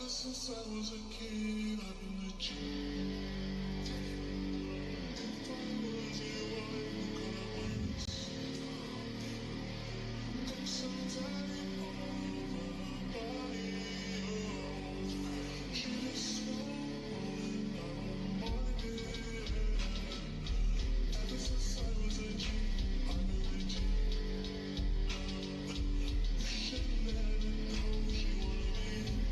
Since I was a kid, I've been a G. If I was you, I would call once. I'm so tired of my body. She just won't want it. Ever since I was a G, I've been a G. Should never know she wanna be.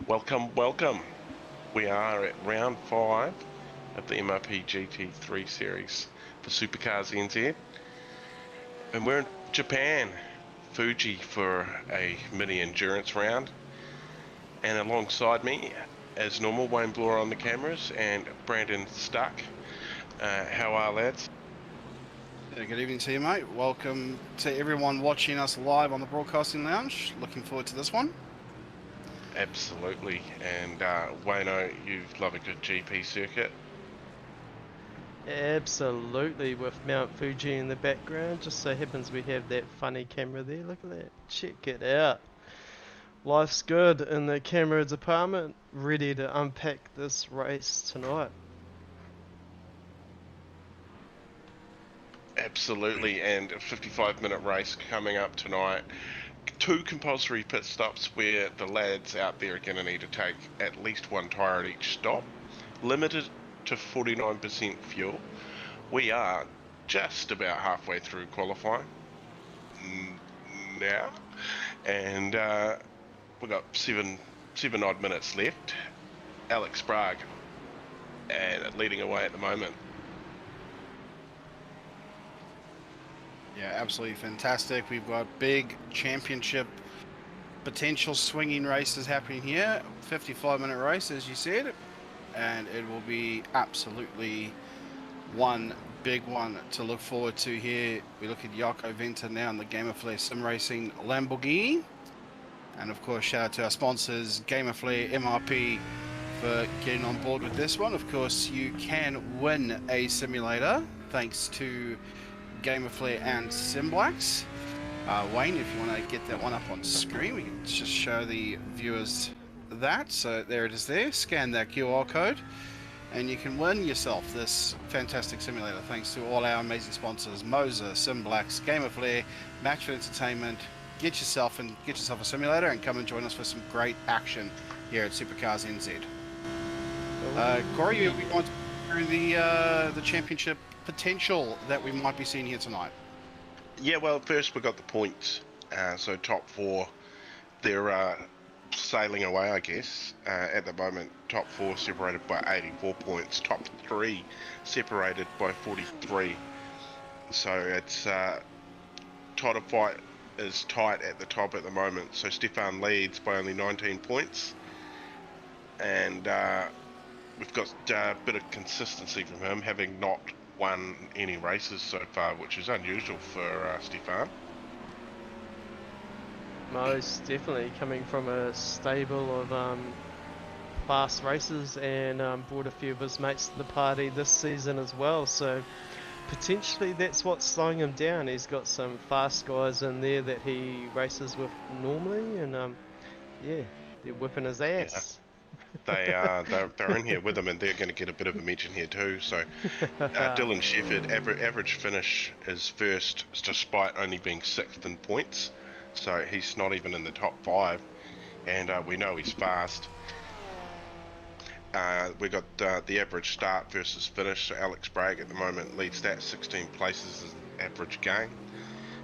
Welcome, welcome. We are at round 5 of the MRP GT3 series for SuperCars NZ. And we're in Japan, Fuji, for a mini endurance round. And alongside me, as normal, Wayne Bloor on the cameras and Brandon Stuck. How are lads? Good evening to you, mate. Welcome to everyone watching us live on the Broadcasting Lounge. Looking forward to this one. Absolutely. And Wayno, you love a good GP circuit. Absolutely, with Mount Fuji in the background. Just so happens we have that funny camera there. Look at that. Check it out. Life's good in the camera department. Ready to unpack this race tonight. Absolutely, and a 55-minute race coming up tonight. 2 compulsory pit stops where the lads out there are going to need to take at least 1 tyre at each stop. Limited to 49% fuel. We are just about halfway through qualifying now, and we've got seven odd minutes left. Alex Sprague leading away at the moment. Yeah, absolutely fantastic. We've got big championship potential swinging races happening here. 55-minute race, as you said, and it will be absolutely one big one to look forward to here. We look at Jaco Venter now in the Gamerflare Sim Racing Lamborghini. And of course, shout out to our sponsors, Gamerflare, MRP, for getting on board with this one. Of course, you can win a simulator thanks to Gamerflare and Simblacks. Wayne, if you want to get that one up on screen, we can just show the viewers that. So there it is there. Scan that QR code and you can win yourself this fantastic simulator thanks to all our amazing sponsors, Moser, Simblacks, Gamerflare, Match Entertainment. Get yourself a simulator and come and join us for some great action here at SuperCars NZ. Corey, we want to through the championship potential that we might be seeing here tonight. Yeah, well, first we got the points. So top 4, they're sailing away, I guess. At the moment, top 4 separated by 84 points, top 3 separated by 43. So it's title fight is tight at the top at the moment. So Stefan leads by only 19 points, and we've got a bit of consistency from him, having not won any races so far, which is unusual for Stefan. Most definitely coming from a stable of fast races, and brought a few of his mates to the party this season as well. So potentially that's what's slowing him down. He's got some fast guys in there that he races with normally, and yeah, they're whipping his ass. They're in here with him, and they're going to get a bit of a mention here too. So Dylan Shepherd, average finish is first, despite only being 6th in points. So he's not even in the top 5, and we know he's fast. We got the average start versus finish. So Alex Bragg at the moment leads that, 16 places as an average gain.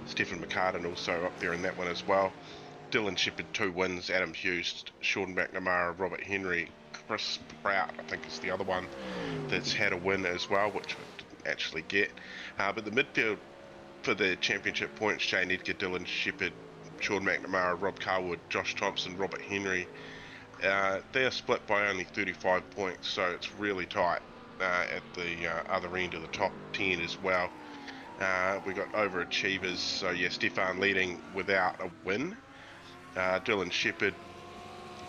Stephen McCartan also up there in that one as well. Dylan Shepherd 2 wins. Adam Hughes, Sean McNamara, Robert Henry, Chris Prout, I think is the other one that's had a win as well, which we didn't actually get. But the midfield for the championship points: Shane Edgar, Dylan Shepherd, Sean McNamara, Rob Carwood, Josh Thompson, Robert Henry. They are split by only 35 points, so it's really tight at the other end of the top 10 as well. We got overachievers, so yeah, Stefan leading without a win. Dylan Shepherd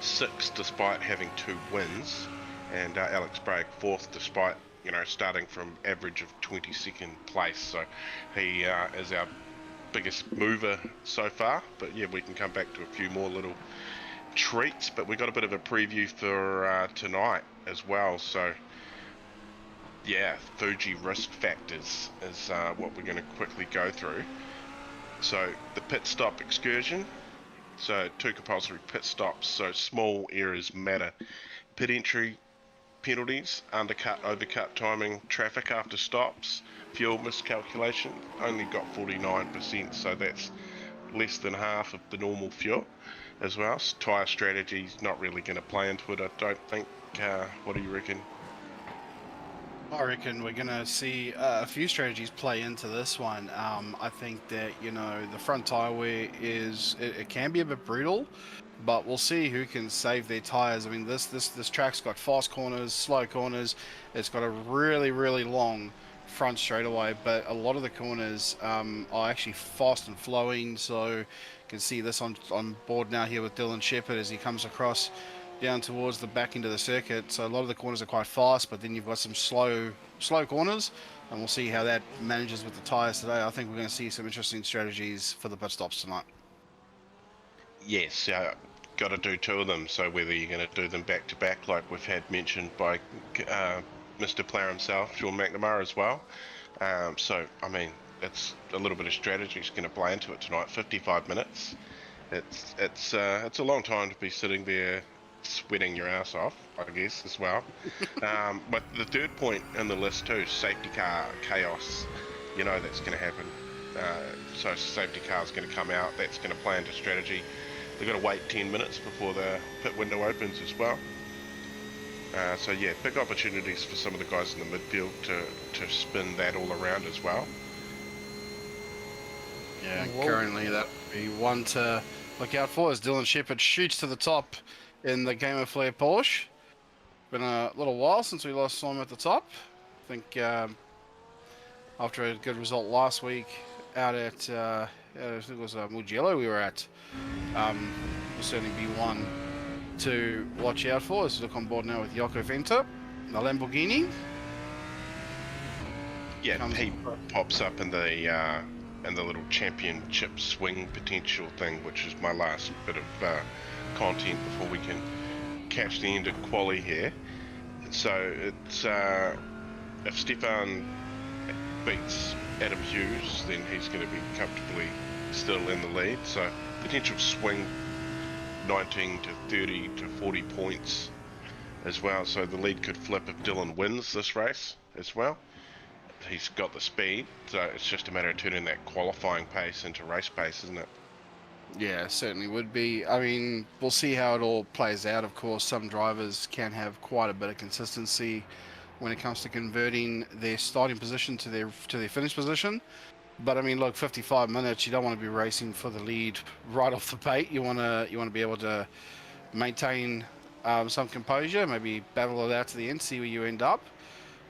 6th despite having 2 wins, and Alex Bragg 4th despite starting from average of 22nd place. So he is our biggest mover so far, but yeah, we can come back to a few more little treats, but we got a bit of a preview for tonight as well. So yeah, Fuji risk factors is what we're going to quickly go through. So the pit stop excursion, so 2 compulsory pit stops, so small errors matter. Pit entry penalties, undercut, overcut timing, traffic after stops, fuel miscalculation, only got 49%, so that's less than half of the normal fuel as well. So tyre strategy's not really going to play into it, I don't think. What do you reckon? I reckon we're going to see a few strategies play into this one. I think that, the front tyre wear it can be a bit brutal, but we'll see who can save their tyres. I mean, this track's got fast corners, slow corners. It's got a really, really long front straightaway, but a lot of the corners are actually fast and flowing. So you can see this on board now here with Dylan Shepherd as he comes across down towards the back end of the circuit. So a lot of the corners are quite fast, but then you've got some slow corners, and we'll see how that manages with the tyres today. I think we're going to see some interesting strategies for the pit stops tonight. Yes, got to do 2 of them, so whether you're going to do them back to back like we've had mentioned by Mr. Player himself, Sean McNamara as well. So I mean, it's a little bit of strategy is going to play into it tonight. 55 minutes. It's a long time to be sitting there sweating your ass off, I guess, as well. But the third point in the list too, safety car chaos. That's going to happen. So safety car is going to come out. That's going to play into strategy. They've got to wait 10 minutes before the pit window opens as well. So yeah, big opportunities for some of the guys in the midfield to spin that all around as well. Yeah, currently that would be one to look out for as Dylan Shepherd shoots to the top in the Game of Flair Porsche. Been a little while since we last saw him at the top. I think after a good result last week out at I think it was Mugello we were at, will certainly be one to watch out for. Let's look on board now with Yoko Venter, the Lamborghini. Yeah, he pops up in the little championship swing potential thing, which is my last bit of content before we can catch the end of quali here. So it's if Stefan beats Adam Hughes, then he's going to be comfortably still in the lead. So potential swing 19 to 30 to 40 points as well. So the lead could flip if Dylan wins this race as well. He's got the speed, so it's just a matter of turning that qualifying pace into race pace, isn't it? Yeah, certainly would be. I mean, we'll see how it all plays out. Of course, some drivers can have quite a bit of consistency when it comes to converting their starting position to their finish position. But I mean, look, 55 minutes. You don't want to be racing for the lead right off the bat. You want to be able to maintain some composure, maybe battle it out to the end, see where you end up,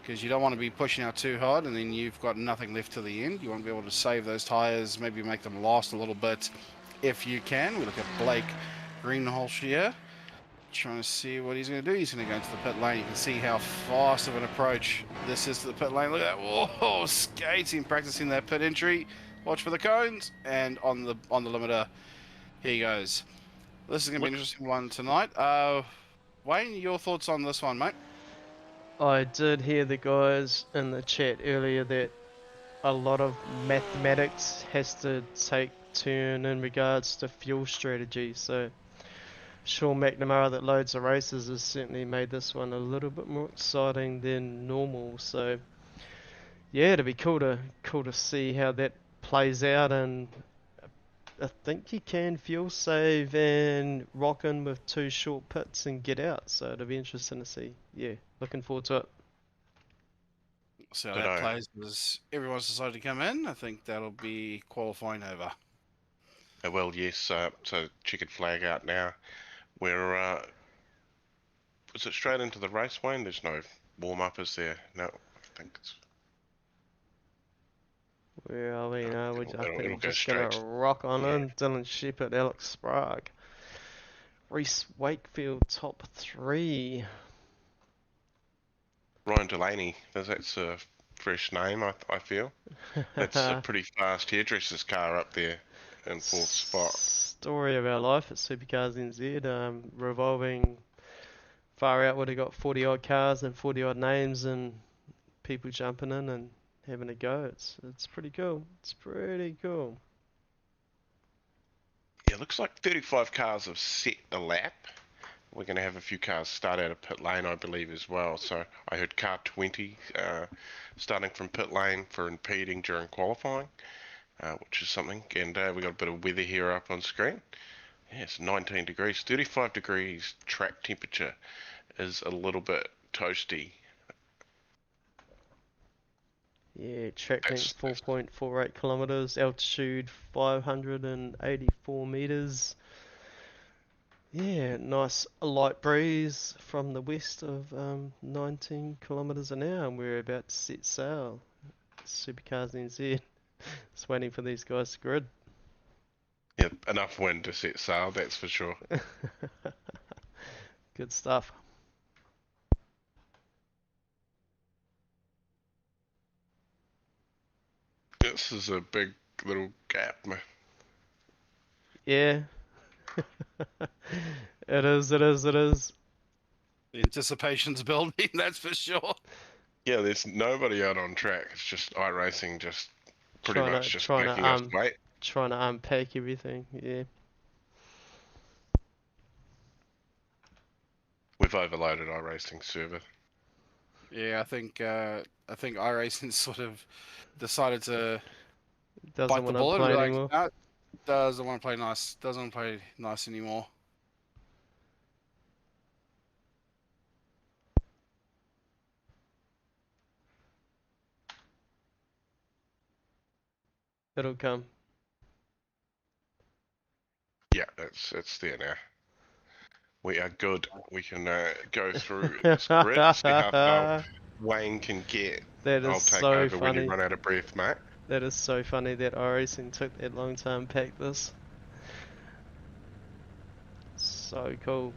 because you don't want to be pushing out too hard and then you've got nothing left to the end. You want to be able to save those tires, maybe make them last a little bit if you can. We look at Blake Greenhalgh here, trying to see what he's going to do. He's going to go into the pit lane. You can see how fast of an approach this is to the pit lane. Look at that. Whoa, skating, practicing that pit entry. Watch for the cones, and on the limiter, here he goes. This is going to be an interesting one tonight. Wayne, your thoughts on this one, mate? I did hear the guys in the chat earlier that a lot of mathematics has to take turn in regards to fuel strategy. So Sean McNamara that loads the races has certainly made this one a little bit more exciting than normal. So yeah, it'd be cool to see how that plays out, and I think you can fuel save and rock in with 2 short pits and get out. So it'll be interesting to see. Yeah, looking forward to it. So that plays as everyone's decided to come in. I think that'll be qualifying over. Well, yes. So checkered flag out now. We're is it straight into the race, Wayne? There's no warm up, is there? No, I think it's. Where are we now? I think It'll we're go just straight. gonna rock on in. Dylan Shepherd, Alex Sprague, Reese Wakefield, top 3. Ryan Delaney. That's a fresh name, I feel. That's a pretty fast hairdresser's car up there in 4th spot. Story of our life at SuperCars NZ. Revolving far out, would have got 40 odd cars and 40 odd names and people jumping in and having a go. It's pretty cool. It's pretty cool. Yeah, looks like 35 cars have set a lap. We're going to have a few cars start out of pit lane, I believe, as well. So I heard car 20 starting from pit lane for impeding during qualifying, which is something. And we got a bit of weather here up on screen. Yeah, it's 19 degrees, 35 degrees. Track temperature is a little bit toasty. Yeah, track length 4.48 kilometers, altitude 584 meters. Yeah, nice light breeze from the west of 19 kilometers an hour, and we're about to set sail. Supercars NZ. Just waiting for these guys to grid. Yeah, enough wind to set sail, that's for sure. Good stuff. This is a big little gap, man. Yeah. It is. The anticipation's building, that's for sure. Yeah, there's nobody out on track. It's just iRacing just pretty much just trying making to, us wait. Trying to unpack everything, yeah. We've overloaded iRacing server. Yeah, I think iRacing sort of decided to Doesn't bite the want to bullet. play And be anymore. like, no, doesn't want to play nice. Doesn't want to play nice anymore. It'll come. Yeah, it's there now. We are good. We can go through this grid, see how far Wayne can get. That is I'll take so over when funny. you run out of breath, mate. That is so funny that iRacing took that long to unpack this. So cool.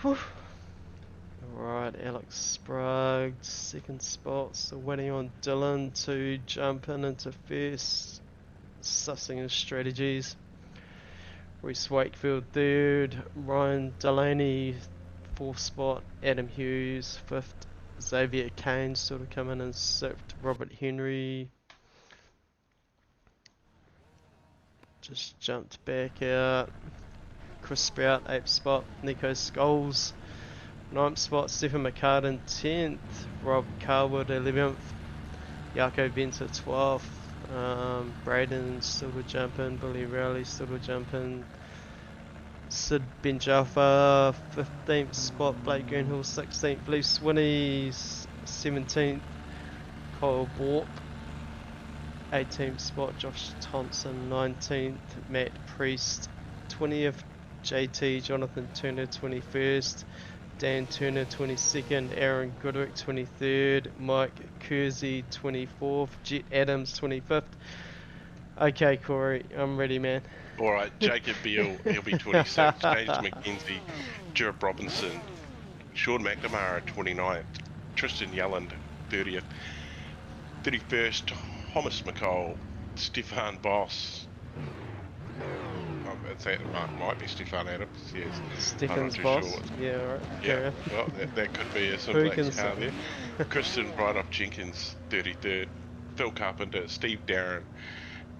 Whew. Alright, Alex Sprague, second spot, so waiting on Dylan to jump into first, sussing his strategies. Reese Wakefield third, Ryan Delaney fourth spot, Adam Hughes fifth, Xavier Kane sort of come in and sixth, Robert Henry just jumped back out, Chris Sprout 8th spot, Nico Scholes 9th spot, Stephen McCartan 10th, Rob Carwood 11th, Jaco Venter 12th, Braden still to jump in. Billy Rowley still to jump in. Sid Benjalfa 15th spot. Blake Greenhill 16th. Blue Swinnies 17th. Kyle Borp 18th spot. Josh Thompson 19th. Matt Priest 20th. JT Jonathan Turner 21st. Dan Turner 22nd, Aaron Goodrick 23rd, Mike Kersey 24th, Jet Adams 25th. Okay, Corey, I'm ready, man. All right, Jacob Beale, he'll be 26th. James McKenzie, Gerard Robinson, Sean McNamara 29th, Tristan Yelland 30th, 31st, Thomas McCall, Stefan Boss. That might be Stefan Adams, yes. Stefan's I'm not boss? too sure. Yeah, alright. Yeah, well, that could be a Who can simplex car say? there. Kristen Brydoff Jenkins, 33rd. Phil Carpenter, Steve Darren,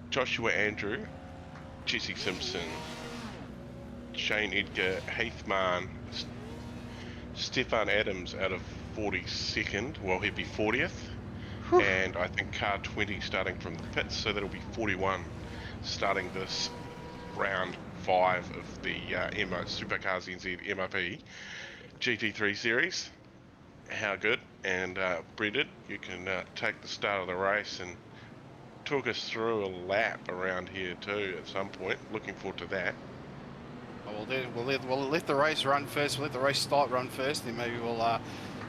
Joshua Andrew, Jesse Simpson, Shane Edgar, Heathman, Stefan Adams out of 42nd, well, he'd be 40th. And I think car 20 starting from the pits, so that'll be 41 starting this round 5 of the SuperCars NZ MRP GT3 series. How good? And Brendan, you can take the start of the race and talk us through a lap around here too at some point. Looking forward to that. We'll let the race run first. We'll let the race start run first. Then maybe we'll,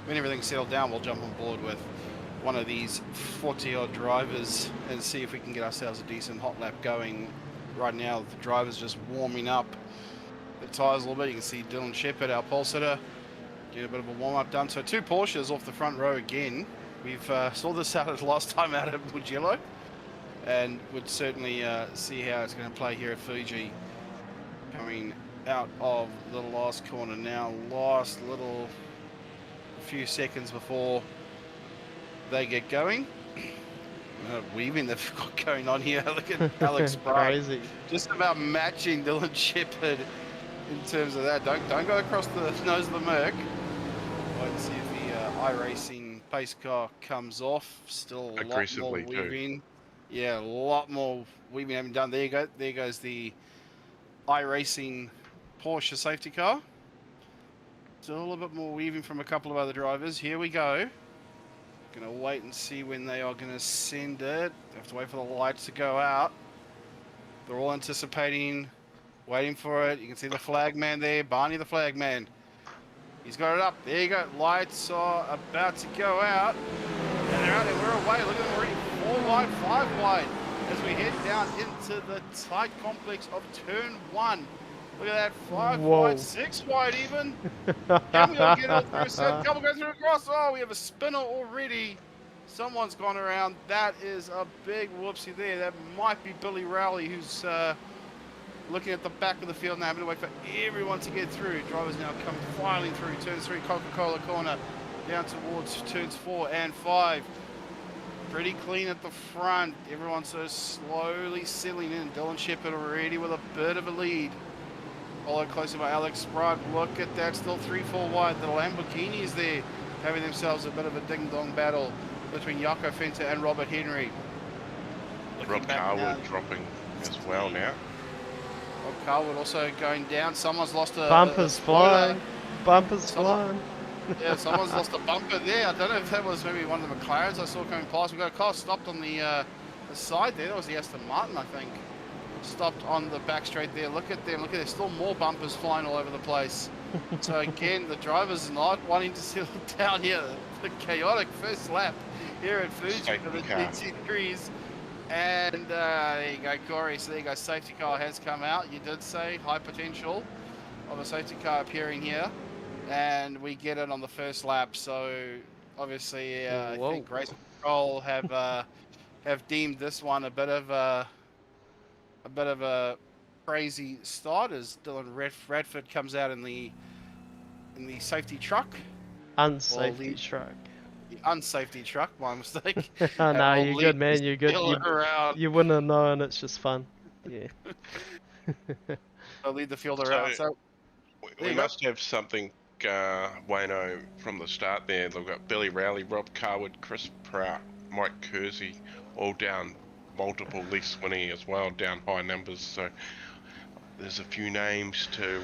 when everything's settled down, we'll jump on board with one of these 40-odd drivers and see if we can get ourselves a decent hot lap going. Right now, the driver's just warming up the tyres a little bit. You can see Dylan Shepherd, our pole sitter, getting a bit of a warm-up done. So 2 Porsches off the front row again. We've saw this out last time out at Mugello, and would certainly see how it's going to play here at Fuji. Coming out of the last corner now, last little few seconds before they get going. Weaving they've got going on here. Look at Alex Bright, Crazy. just about matching Dylan Shepherd in terms of that. Don't go across the nose of the Merc. Wait and see if the iRacing pace car comes off. Still a lot more Aggressively too. weaving. Yeah, a lot more weaving having done. There you go. There goes the iRacing Porsche safety car. Still a little bit more weaving from a couple of other drivers. Here we go. Gonna wait and see when they are gonna send it. Have to wait for the lights to go out. They're all anticipating, waiting for it. You can see the flag man there, Barney the flag man. He's got it up. There you go. Lights are about to go out. And they're out there. We're away. Look at them already. 4 wide, 5 wide. As we head down into the tight complex of turn 1. Look at that. 5 Whoa. wide, 6 wide even. Can we all get all through? So a couple go through across. Oh, we have a spinner already. Someone's gone around. That is a big whoopsie there. That might be Billy Rowley, who's looking at the back of the field now, having to wait for everyone to get through. Drivers now come filing through. Turns 3, Coca-Cola corner, down towards turns 4 and 5. Pretty clean at the front. Everyone's so slowly settling in. Dylan Shepherd already with a bit of a lead. Followed closely by Alex Sprague. Look at that, still 3-4 wide. The Lamborghinis there having themselves a bit of a ding-dong battle between Jaco Fenter and Robert Henry. Rob Carwood dropping as well now. Rob Carwood also going down. Someone's lost a Bumpers flying. Bumpers flying. Yeah, someone's lost a bumper there. I don't know if that was maybe one of the McLarens I saw coming past. We got a car stopped on the side there. That was the Aston Martin, I think. Stopped on the back straight there. Look at them. Look at there. Still more bumpers flying all over the place. So again, the driver's not wanting to settle down here. The chaotic first lap here at Fuji for the GT3s. And there you go, Corey. So there you go. Safety car has come out. You did say high potential of a safety car appearing here. And we get it on the first lap. So obviously, I think Race Control have deemed this one a bit of a crazy start as Dylan Radford comes out in the safety truck. Unsafety truck. The unsafety truck, my mistake. Oh, no, you're good, man. You're good. You wouldn't have known. It's just fun. Yeah. I'll lead the field around. So we must have something, Wayno, from the start there. They've got Billy Rowley, Rob Carwood, Chris Prout, Mike Kersey, all down multiple lists winning as well, down high numbers. So there's a few names to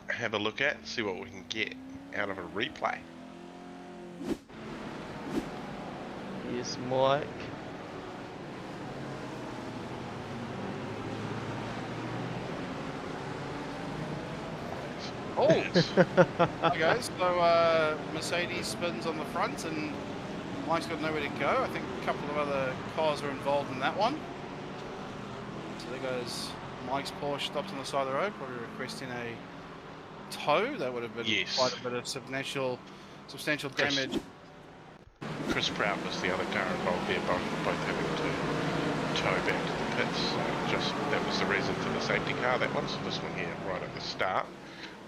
have a look at, see what we can get out of a replay. Yes, Mike. Oh! Okay, so Mercedes spins on the front and Mike's got nowhere to go. I think a couple of other cars are involved in that one. So there goes Mike's Porsche, stopped on the side of the road, probably requesting a tow. That would have been Yes. quite a bit of substantial damage. Chris Prout was the other car involved there, both having to tow back to the pits. So that was the reason for the safety car, that one. So this one here, right at the start.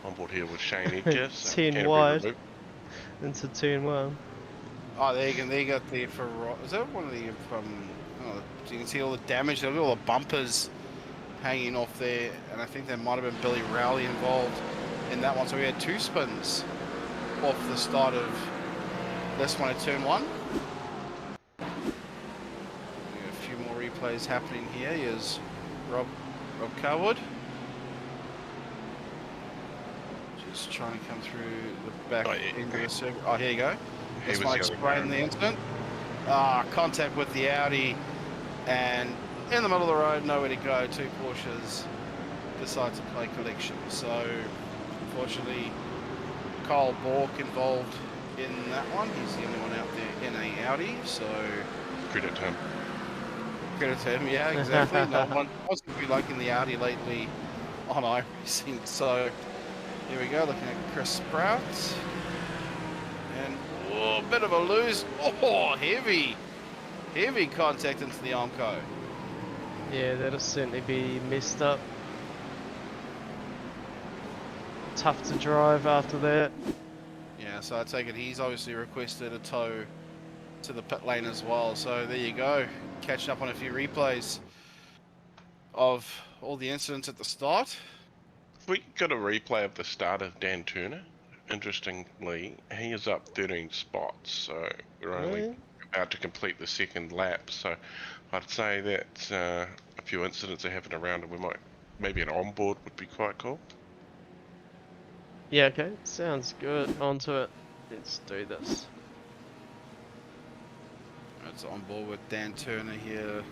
On board here with Shane Edgar. So 10 wide into turn 1. Oh, there you got the is that one of the oh, so you can see all the damage, look at all the bumpers hanging off there, and I think there might have been Billy Rowley involved in that one. So we had 2 spins off the start of this one at turn 1. A few more replays happening here. Here's Rob Carwood. Just trying to come through the back end of the circuit. Oh, here you go. This might explain the incident. Contact with the Audi, and in the middle of the road, nowhere to go. 2 Porsches decide to play collection. So, unfortunately, Kyle Bork involved in that one. He's the only one out there in a Audi. So, Credit to him. Credit to him, yeah, exactly. No one wasn't really liking the Audi lately on iRacing. So, here we go, looking at Chris Prout. And a bit of a lose. Oh, heavy contact into the Armco. Yeah, that'll certainly be messed up. Tough to drive after that. Yeah, so I take it he's obviously requested a tow to the pit lane as well. So there you go, catching up on a few replays of all the incidents at the start. We got a replay of the start of Dan Turner. Interestingly, he is up 13 spots, so we're only about to complete the second lap. So I'd say that a few incidents are happening around, and we might, maybe an onboard would be quite cool. Yeah, okay, sounds good. Onto it. Let's do this. It's on board with Dan Turner here.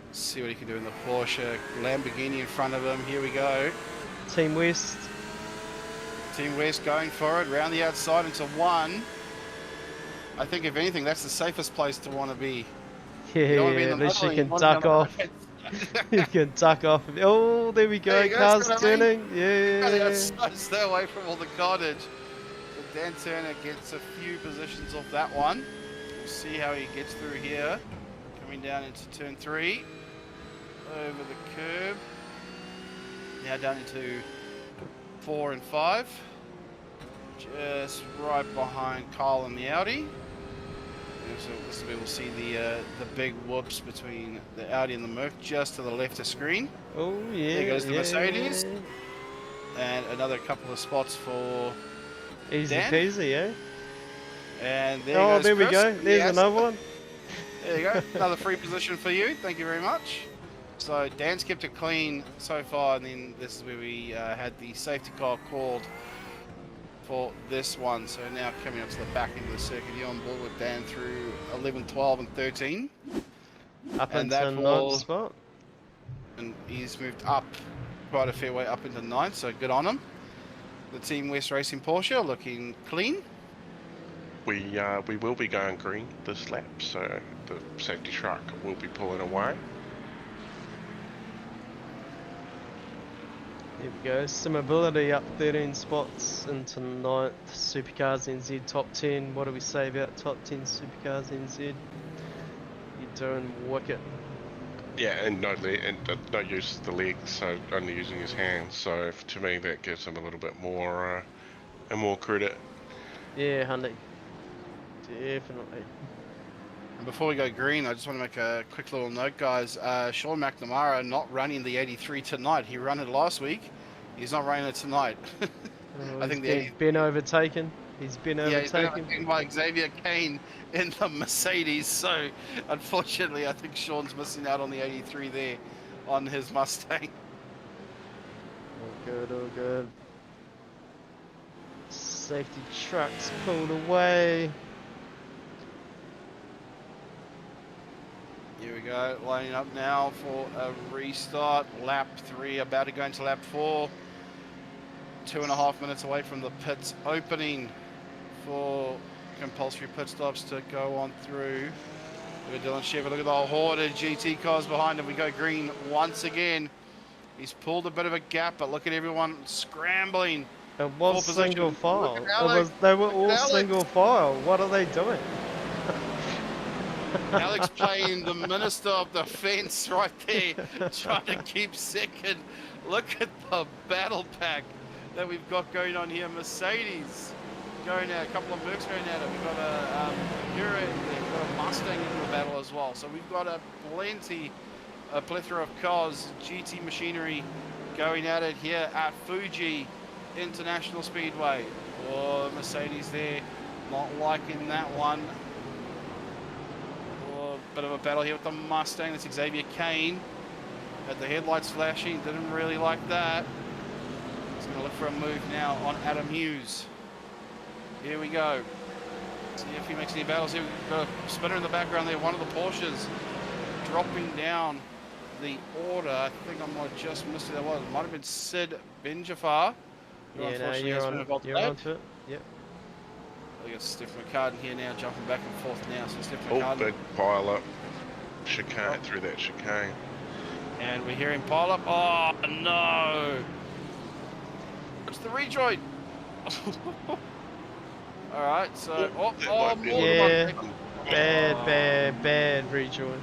Let's see what he can do in the Porsche. Lamborghini in front of him. Here we go. Team West. Team West going for it. Round the outside into 1. I think if anything, that's the safest place to want to be. Yeah, at least you can duck off. You can duck off. Oh, there we go. Cars turning. Yeah. Stay away from all the carnage. So Dan Turner gets a few positions off that one. We'll see how he gets through here. Coming down into turn 3. Over the curb. Now down into 4 and 5. Just right behind Kyle and the Audi. So this will, we'll see the big whoops between the Audi and the Merc just to the left of screen. Oh yeah. There goes the Mercedes. And another couple of spots for Easy Dan. peasy, eh? And there goes there we Chris. go. There's Yes. another one. There you go. Another free position for you. Thank you very much. So Dan's kept it clean so far, and then this is where we had the safety car called for this one. So now coming up to the back end of the circuit, you're on board with Dan through 11, 12 and 13. Up And into that 9th will- spot. And he's moved up quite a fair way up into 9th, so good on him. The Team West Racing Porsche looking clean. We will be going green this lap, so the safety truck will be pulling away. There we go. Simability up 13 spots into 9th. SuperCars NZ top 10. What do we say about top 10 SuperCars NZ? You're doing wicked. Yeah, and no use of the legs, so only using his hands. So to me, that gives him a little bit more credit. Yeah, honey. Definitely. And before we go green, I just want to make a quick little note, guys. Sean McNamara not running the 83 tonight. He ran it last week. He's not running it tonight. I think He's been overtaken. He's been Yeah, he's been overtaken. overtaken by Xavier Kane in the Mercedes. So, unfortunately, I think Sean's missing out on the 83 there on his Mustang. All good, all good. Safety trucks pulled away. Here we go, lining up now for a restart. Lap 3, about to go into lap 4. 2.5 minutes away from the pits opening for compulsory pit stops to go on through. Look at Dylan Shepard, look at the whole horde of GT cars behind him. We go green once again. He's pulled a bit of a gap, but look at everyone scrambling. It was For single position. file. Look at Alex. They were Look at all Alex. single file. What are they doing? Alex playing the Minister of Defence right there, trying to keep second. Look at the battle pack that we've got going on here. Mercedes going at a couple of Mercs going at it. We've got a Hero in there. We've got a Mustang in the battle as well. So we've got a plethora of cars, GT machinery going at it here at Fuji International Speedway. Oh, Mercedes there, not liking that one. Bit of a battle here with the Mustang. That's Xavier Kane. Had the headlights flashing, didn't really like that. He's going to look for a move now on Adam Hughes. Here we go. See if he makes any battles here. We've got a spinner in the background there, one of the Porsches dropping down the order. I think I might have just missed it. That was. It might have been Sid Benjafar. Yeah, no, you're onto it. Yep. We got Steph McCartan here now, jumping back and forth now. So Steph Oh, McCartan. big pile up. Chicane, through that chicane. And we hear him pile up. Oh, no. It's the rejoin. All right, so... Oh, more Yeah. than one. Bad rejoin.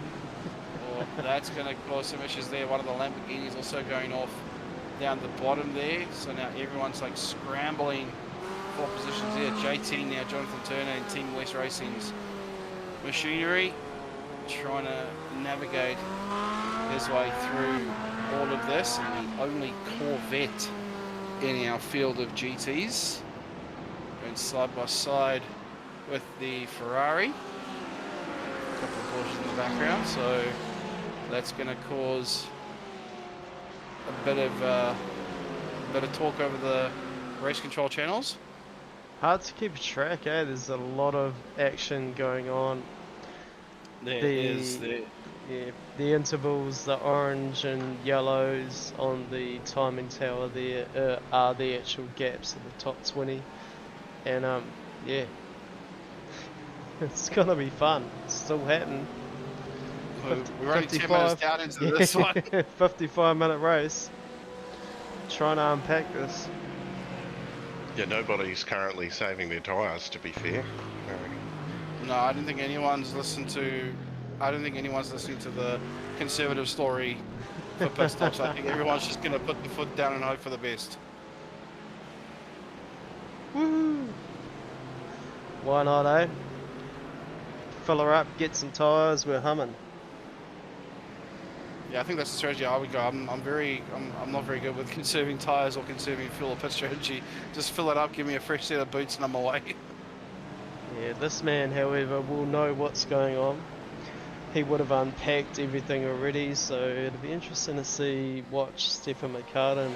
Oh, that's going to cause some issues there. One of the Lamborghinis also going off down the bottom there. So now everyone's like scrambling for positions there. JT now, Jonathan Turner and Team West Racing's machinery, trying to navigate his way through all of this. And the only Corvette in our field of GTs, going side by side with the Ferrari. A couple of Porsches in the background, so that's going to cause a bit of talk over the race control channels. Hard to keep track, eh? There's a lot of action going on. There is. Yeah, the intervals, the orange and yellows on the timing tower there are the actual gaps of the top 20. And yeah, it's gonna be fun. It's still happening. We're only 10 minutes down into this one. 55-minute race. Trying to unpack this. Yeah, nobody's currently saving their tyres, to be fair. No, I don't think anyone's listened to. I don't think anyone's listening to the conservative story for pit stops. I think everyone's just going to put the foot down and hope for the best. Woohoo! Why not, eh? Fill her up, get some tyres, we're humming. Yeah, I think that's the strategy I would go. I'm not very good with conserving tyres or conserving fuel or pit strategy. Just fill it up, give me a fresh set of boots, and I'm away. Yeah, this man, however, will know what's going on. He would have unpacked everything already, so it'll be interesting to watch Stephen McCartan.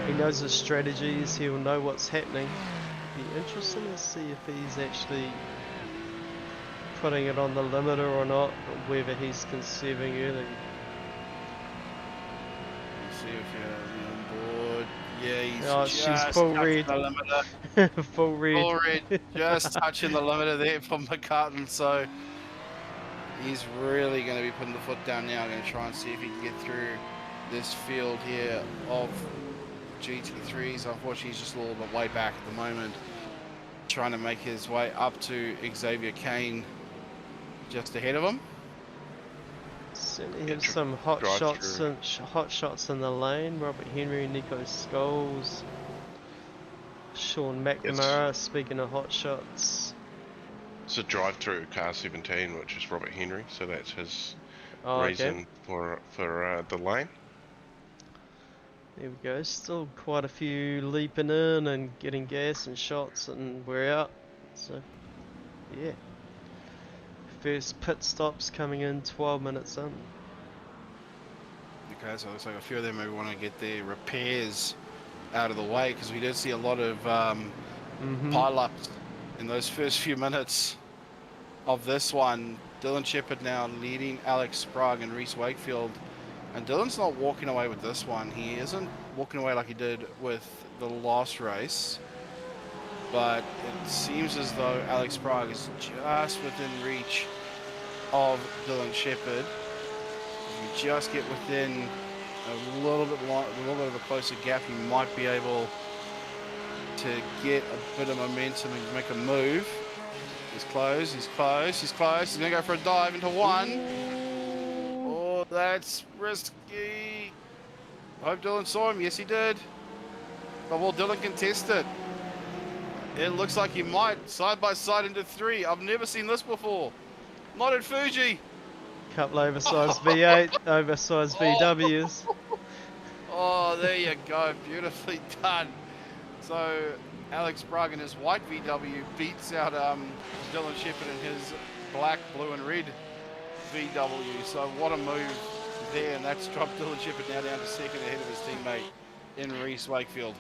He knows his strategies, he'll know what's happening. It'll be interesting to see if he's actually putting it on the limiter or not, or whether he's conserving early. Let's see if you're on board. Yeah, he's she's full red. The limiter. Full red. Full red, just touching the limiter there from McCartan, so he's really going to be putting the foot down now. Going to try and see if he can get through this field here of GT3s. Unfortunately, he's just a little bit way back at the moment, trying to make his way up to Xavier Kane just ahead of him. Certainly have some hot shots in the lane. Robert Henry, Nico Scholes, Sean McNamara. Speaking of hot shots, It's a drive-through car 17, which is Robert Henry, so that's his okay. reason for the lane. There we go. Still quite a few leaping in and getting gas and shots, and we're out. So, yeah. First pit stops coming in 12 minutes in. Okay, so it looks like a few of them maybe want to get their repairs out of the way, because we did see a lot of pile-ups in those first few minutes of this one. Dylan Shepherd now leading Alex Sprague and Reese Wakefield. And Dylan's not walking away with this one. He isn't walking away like he did with the last race. But it seems as though Alex Sprague is just within reach of Dylan Shepherd. If you just get within a little bit of a closer gap, you might be able to get a bit of momentum and make a move. He's close, he's close, he's close. He's going to go for a dive into one. Oh, that's risky. I hope Dylan saw him. Yes, he did. But will Dylan contest it? It looks like he might. Side by side into three. I've never seen this before. Not at Fuji. Couple oversized V8, oversized VWs. Oh, there you go. Beautifully done. So Alex Sprague in his white VW beats out Dylan Shepherd in his black, blue and red VW. So what a move there, and that's dropped Dylan Shepherd now down to second ahead of his teammate in Reese Wakefield.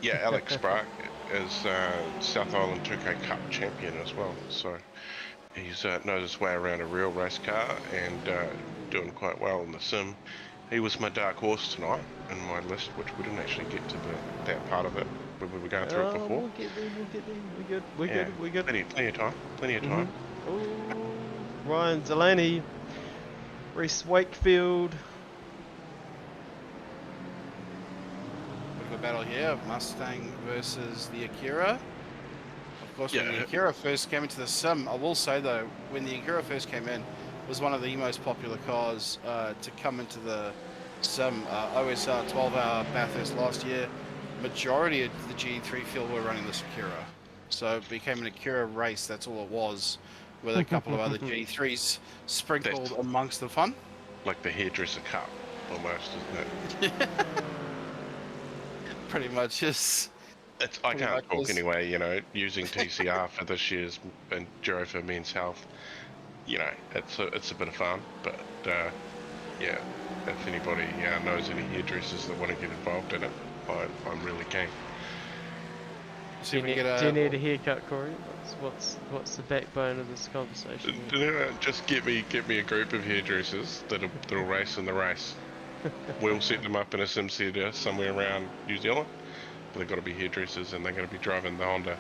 Yeah, Alex Sprague is South Island 2K Cup champion as well, so he's knows his way around a real race car and doing quite well in the sim. He was my dark horse tonight in my list, which we didn't actually get to that part of it when we were going through it before. We'll get there, we'll get there. We're good, we're Yeah, good, we're good. Plenty of time, plenty of time. Ooh, Ryan Delaney, Reese Wakefield. Bit of a battle here, Mustang versus the Akira. Of course, when Yeah. the Akira first came into the sim, I will say though, when the Akira first came in, it was one of the most popular cars to come into the sim. OSR 12-hour Bathurst last year, majority of the GT3 field were running this Akira. So it became an Akira race, that's all it was, with a couple of other GT3s sprinkled amongst the fun. Like the hairdresser cup, almost, isn't it? Pretty much, yes. I Pretty can't much talk is. anyway, you know, using TCR for this year's Enduro for Men's Health. You know, it's a bit of fun, but yeah, if anybody knows any hairdressers that want to get involved in it, I'm really keen. See if we Do get you a... need a haircut, Corey? What's the backbone of this conversation? Just get me a group of hairdressers that'll race in the race. We'll set them up in a sim center somewhere around New Zealand. But they've got to be hairdressers and they're going to be driving the Honda.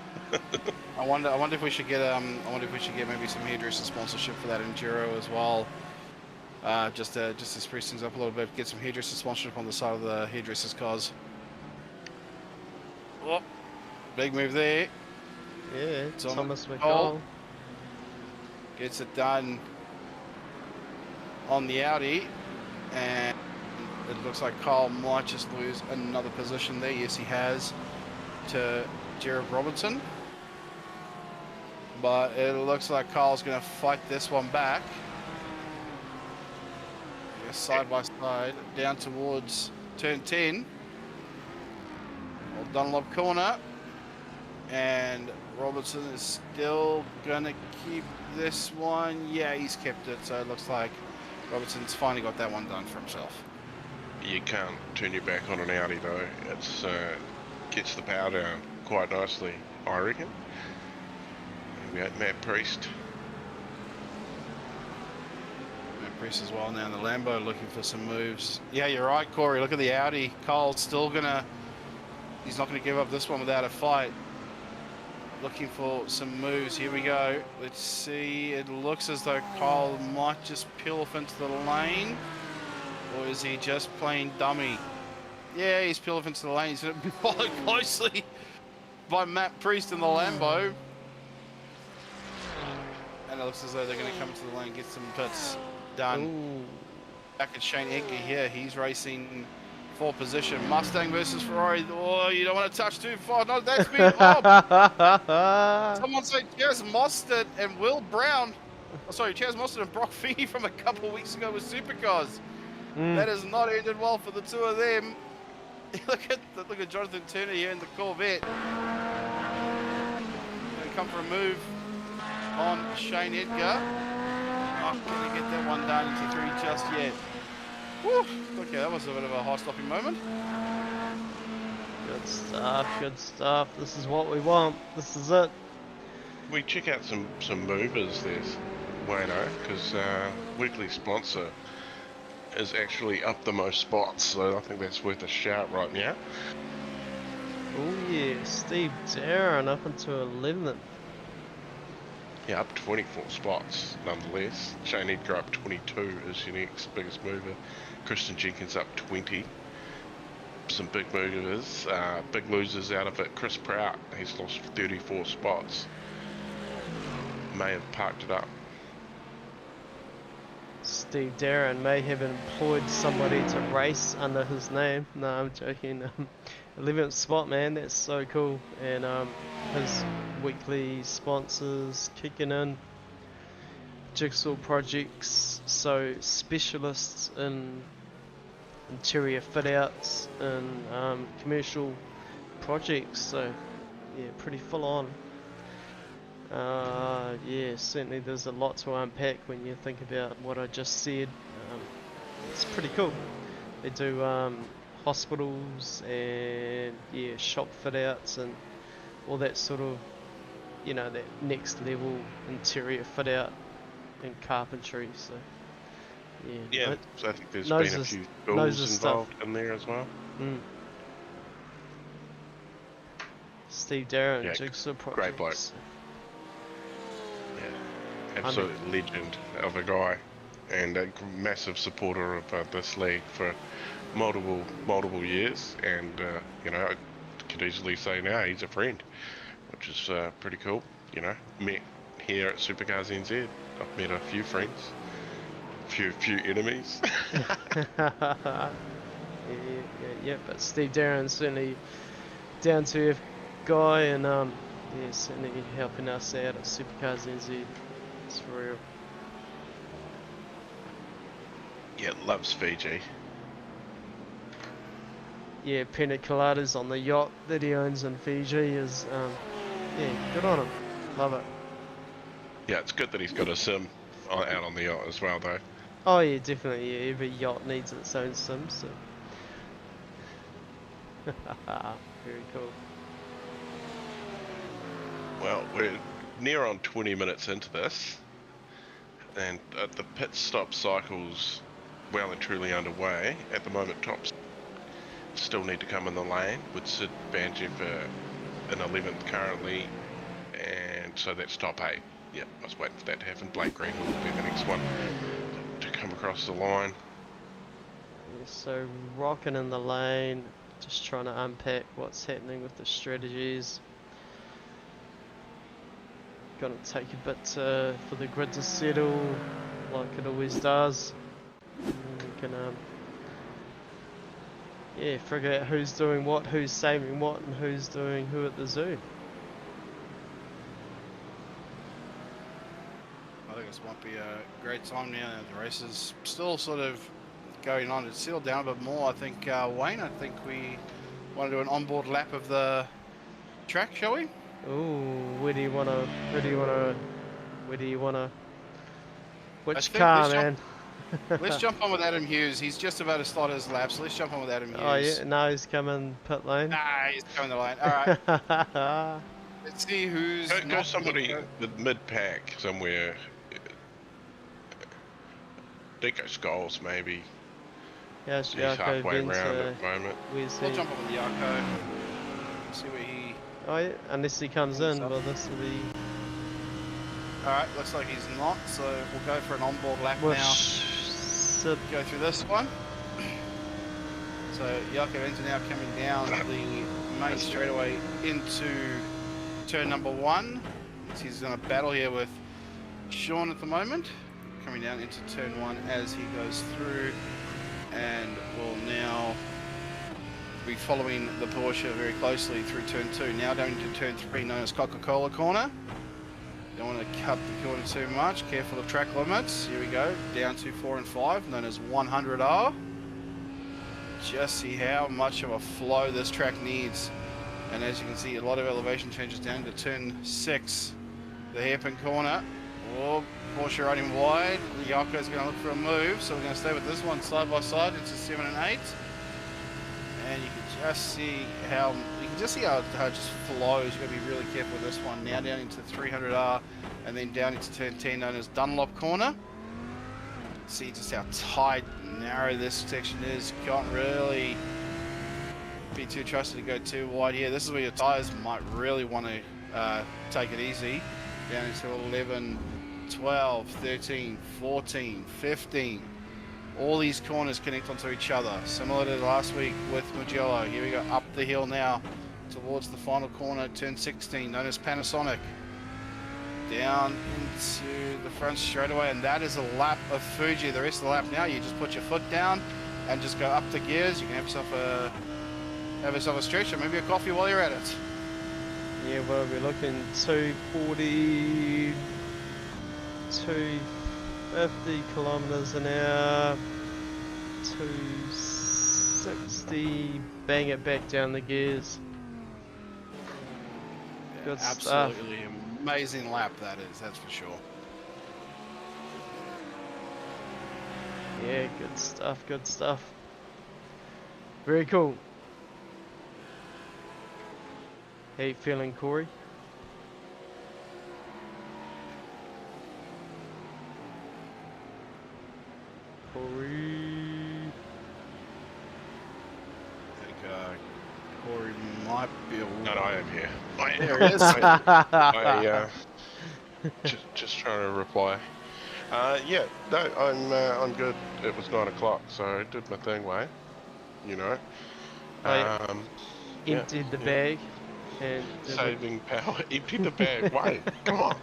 I wonder if we should get maybe some hairdresser sponsorship for that enduro as well. Just to spruce things up a little bit, get some hairdresser sponsorship on the side of the hairdressers' cars. Oh, big move there. Yeah, on Thomas the McCall. Gets it done on the Audi, and it looks like Kyle might just lose another position there. Yes, he has, to Jared Robertson. But it looks like Kyle's going to fight this one back. Side by side, down towards turn 10. Old Dunlop corner. And Robertson is still going to keep this one. Yeah, he's kept it. So it looks like Robertson's finally got that one done for himself. You can't turn your back on an Audi though. It's gets the power down quite nicely, I reckon. And we got Matt Priest. Matt Priest as well now in the Lambo looking for some moves. Yeah, you're right, Corey. Look at the Audi. Kyle's still gonna... He's not going to give up this one without a fight. Looking for some moves. Here we go. Let's see. It looks as though Kyle might just peel off into the lane. Or is he just playing dummy? Yeah, he's peeled off into the lane. He's going to be followed closely by Matt Priest in the Lambo. And it looks as though they're going to come to the lane, get some pits done. Ooh. Back at Shane Edgar here. He's racing for position. Mustang versus Ferrari. Oh, you don't want to touch too far. No, that's been someone say Chaz Mostert and Will Brown. Oh, sorry, Chaz Mostert and Brock Feeney from a couple of weeks ago with Supercars. That has not ended well for the two of them. look at Jonathan Turner here in the Corvette. Gonna come for a move on Shane Edgar. Not gonna get that one done into 3 just yet. Woo! Okay, that was a bit of a high-stopping moment. Good stuff, good stuff. This is what we want. This is it. We check out some movers there, Wayno, because weekly sponsor is actually up the most spots, so I think that's worth a shout right now. Oh yeah, Steve Darren up into 11th. Yeah, up 24 spots nonetheless. Shane Edgar up 22 is your next biggest mover. Kristen Jenkins up 20. Some big movers, big losers out of it. Chris Prout, he's lost 34 spots. May have parked it up. Steve Darren may have employed somebody to race under his name. No, I'm joking. 11th spot, man, that's so cool. And his weekly sponsors kicking in. Jigsaw Projects, so specialists in interior fit outs and commercial projects, so yeah, pretty full on. Yeah, certainly there's a lot to unpack when you think about what I just said. It's pretty cool. They do hospitals and yeah, shop fit outs and all that sort of, you know, that next level interior fit out and carpentry, so yeah, so I think there's been a few schools involved in there as well. Steve Darren, yeah, Jigsaw Projects. great bloke. Yeah, absolute legend of a guy, and a massive supporter of this league for multiple years, and you know, I could easily say now he's a friend, which is pretty cool. You know, met here at SuperCars NZ. I've met a few friends, few enemies. yeah, but Steve Darren's certainly down to earth guy, and yeah, certainly helping us out at SuperCars NZ. It's for real. Yeah, loves Fiji. Yeah, pina coladas on the yacht that he owns in Fiji is, yeah, good on him. Love it. Yeah, it's good that he's got a sim out on the yacht as well, though. Oh yeah, definitely. Yeah, every yacht needs its own sim, so. Very cool. Well, we're near on 20 minutes into this, and the pit stop cycle's well and truly underway. At the moment, tops still need to come in the lane, with Sid Banjeff in 11th currently, and so that's top 8. Yeah, I was waiting for that to happen. Blake Greenwood will be the next one to come across the line. Yeah, so rocking in the lane, just trying to unpack what's happening with the strategies. Gonna take a bit for the grid to settle, like it always does. And we can yeah, figure out who's doing what, who's saving what, and who's doing who at the zoo. I think this might be a great time now. The race is still sort of going on. It's settled down a bit more. I think, Wayne, I think we want to do an onboard lap of the track, shall we? Ooh, where do you wanna, which think car, let's man? Let's jump on with Adam Hughes. He's just about to start his lap, so let's jump on with Adam Hughes. Oh yeah, now he's coming pit lane. Nah, he's coming the lane. Alright. Let's see who's... Go somebody with mid-pack somewhere. Deco Skulls, maybe. Yeah, He's halfway around at the moment. Where's We'll he? jump on with Yarko. See where he... Oh yeah, unless he comes in, well this will be... Alright, looks like he's not, so we'll go for an onboard lap Well, now. Go through this one. So Yarko ends now coming down the main straightaway into turn number 1. He's going to battle here with Sean at the moment. Coming down into turn 1 as he goes through, and will now be following the Porsche very closely through turn 2. Now down into turn 3, known as Coca-Cola corner. Don't want to cut the corner too much. Careful of track limits. Here we go. Down to 4 and 5, known as 100R. just see how much of a flow this track needs. And as you can see, a lot of elevation changes down to turn 6, the hairpin corner. Oh, Porsche riding wide. Yaka's going to look for a move, so we're going to stay with this one side by side into 7 and 8. And you can just see how it just flows. You've got to be really careful with this one. Now down into 300R, and then down into turn 10, known as Dunlop corner. See just how tight and narrow this section is. You can't really be too trusted to go too wide here. This is where your tyres might really want to take it easy. Down into 11, 12, 13, 14, 15. All these corners connect onto each other, similar to last week with Mugello. Here we go, up the hill now towards the final corner, turn 16, known as Panasonic. Down into the front straightaway, and that is a lap of Fuji. The rest of the lap now, you just put your foot down and just go up the gears. You can have yourself a stretch or maybe a coffee while you're at it. Yeah, well, we're looking 240, 250 kilometers an hour, 260. Bang it back down the gears. Good stuff. Absolutely amazing lap that is, that's for sure. Yeah, good stuff, good stuff. Very cool. How you feeling, Corey? Corey. I think Corey might be a No, I am here. I am. There he is. Just trying to reply. Yeah, no, I'm good. It was 9 o'clock, so I did my thing, Wayne. You know. Emptied the bag. And Saving power. Empty the bag. Wait, come on.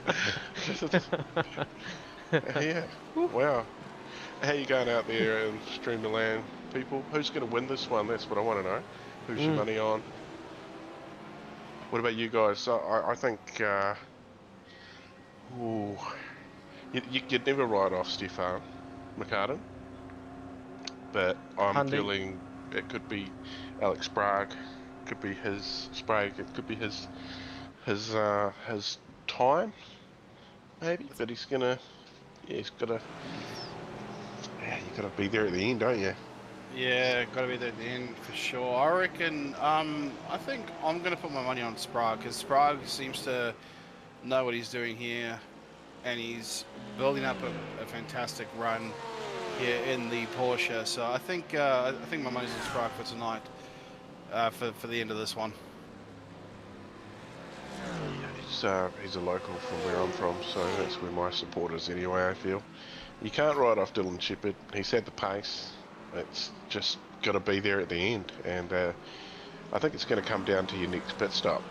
Yeah. Wow. How you going out there and stream the land, people? Who's going to win this one? That's what I want to know. Who's your money on? What about you guys? So I think you'd never write off Stefan McCartan, but I'm feeling it could be Alex Sprague. Could be his Sprague. It could be his time, maybe. But he's gonna, you gotta be there at the end, don't you? Yeah, gotta be there at the end for sure. I reckon. I think I'm gonna put my money on Sprague because Sprague seems to know what he's doing here, and he's building up a fantastic run here in the Porsche. So I think my money's on Sprague for tonight. For the end of this one. He's a local from where I'm from, so that's where my support is anyway, I feel. You can't write off Dylan Shepherd. He's had the pace. It's just got to be there at the end, and I think it's going to come down to your next pit stop.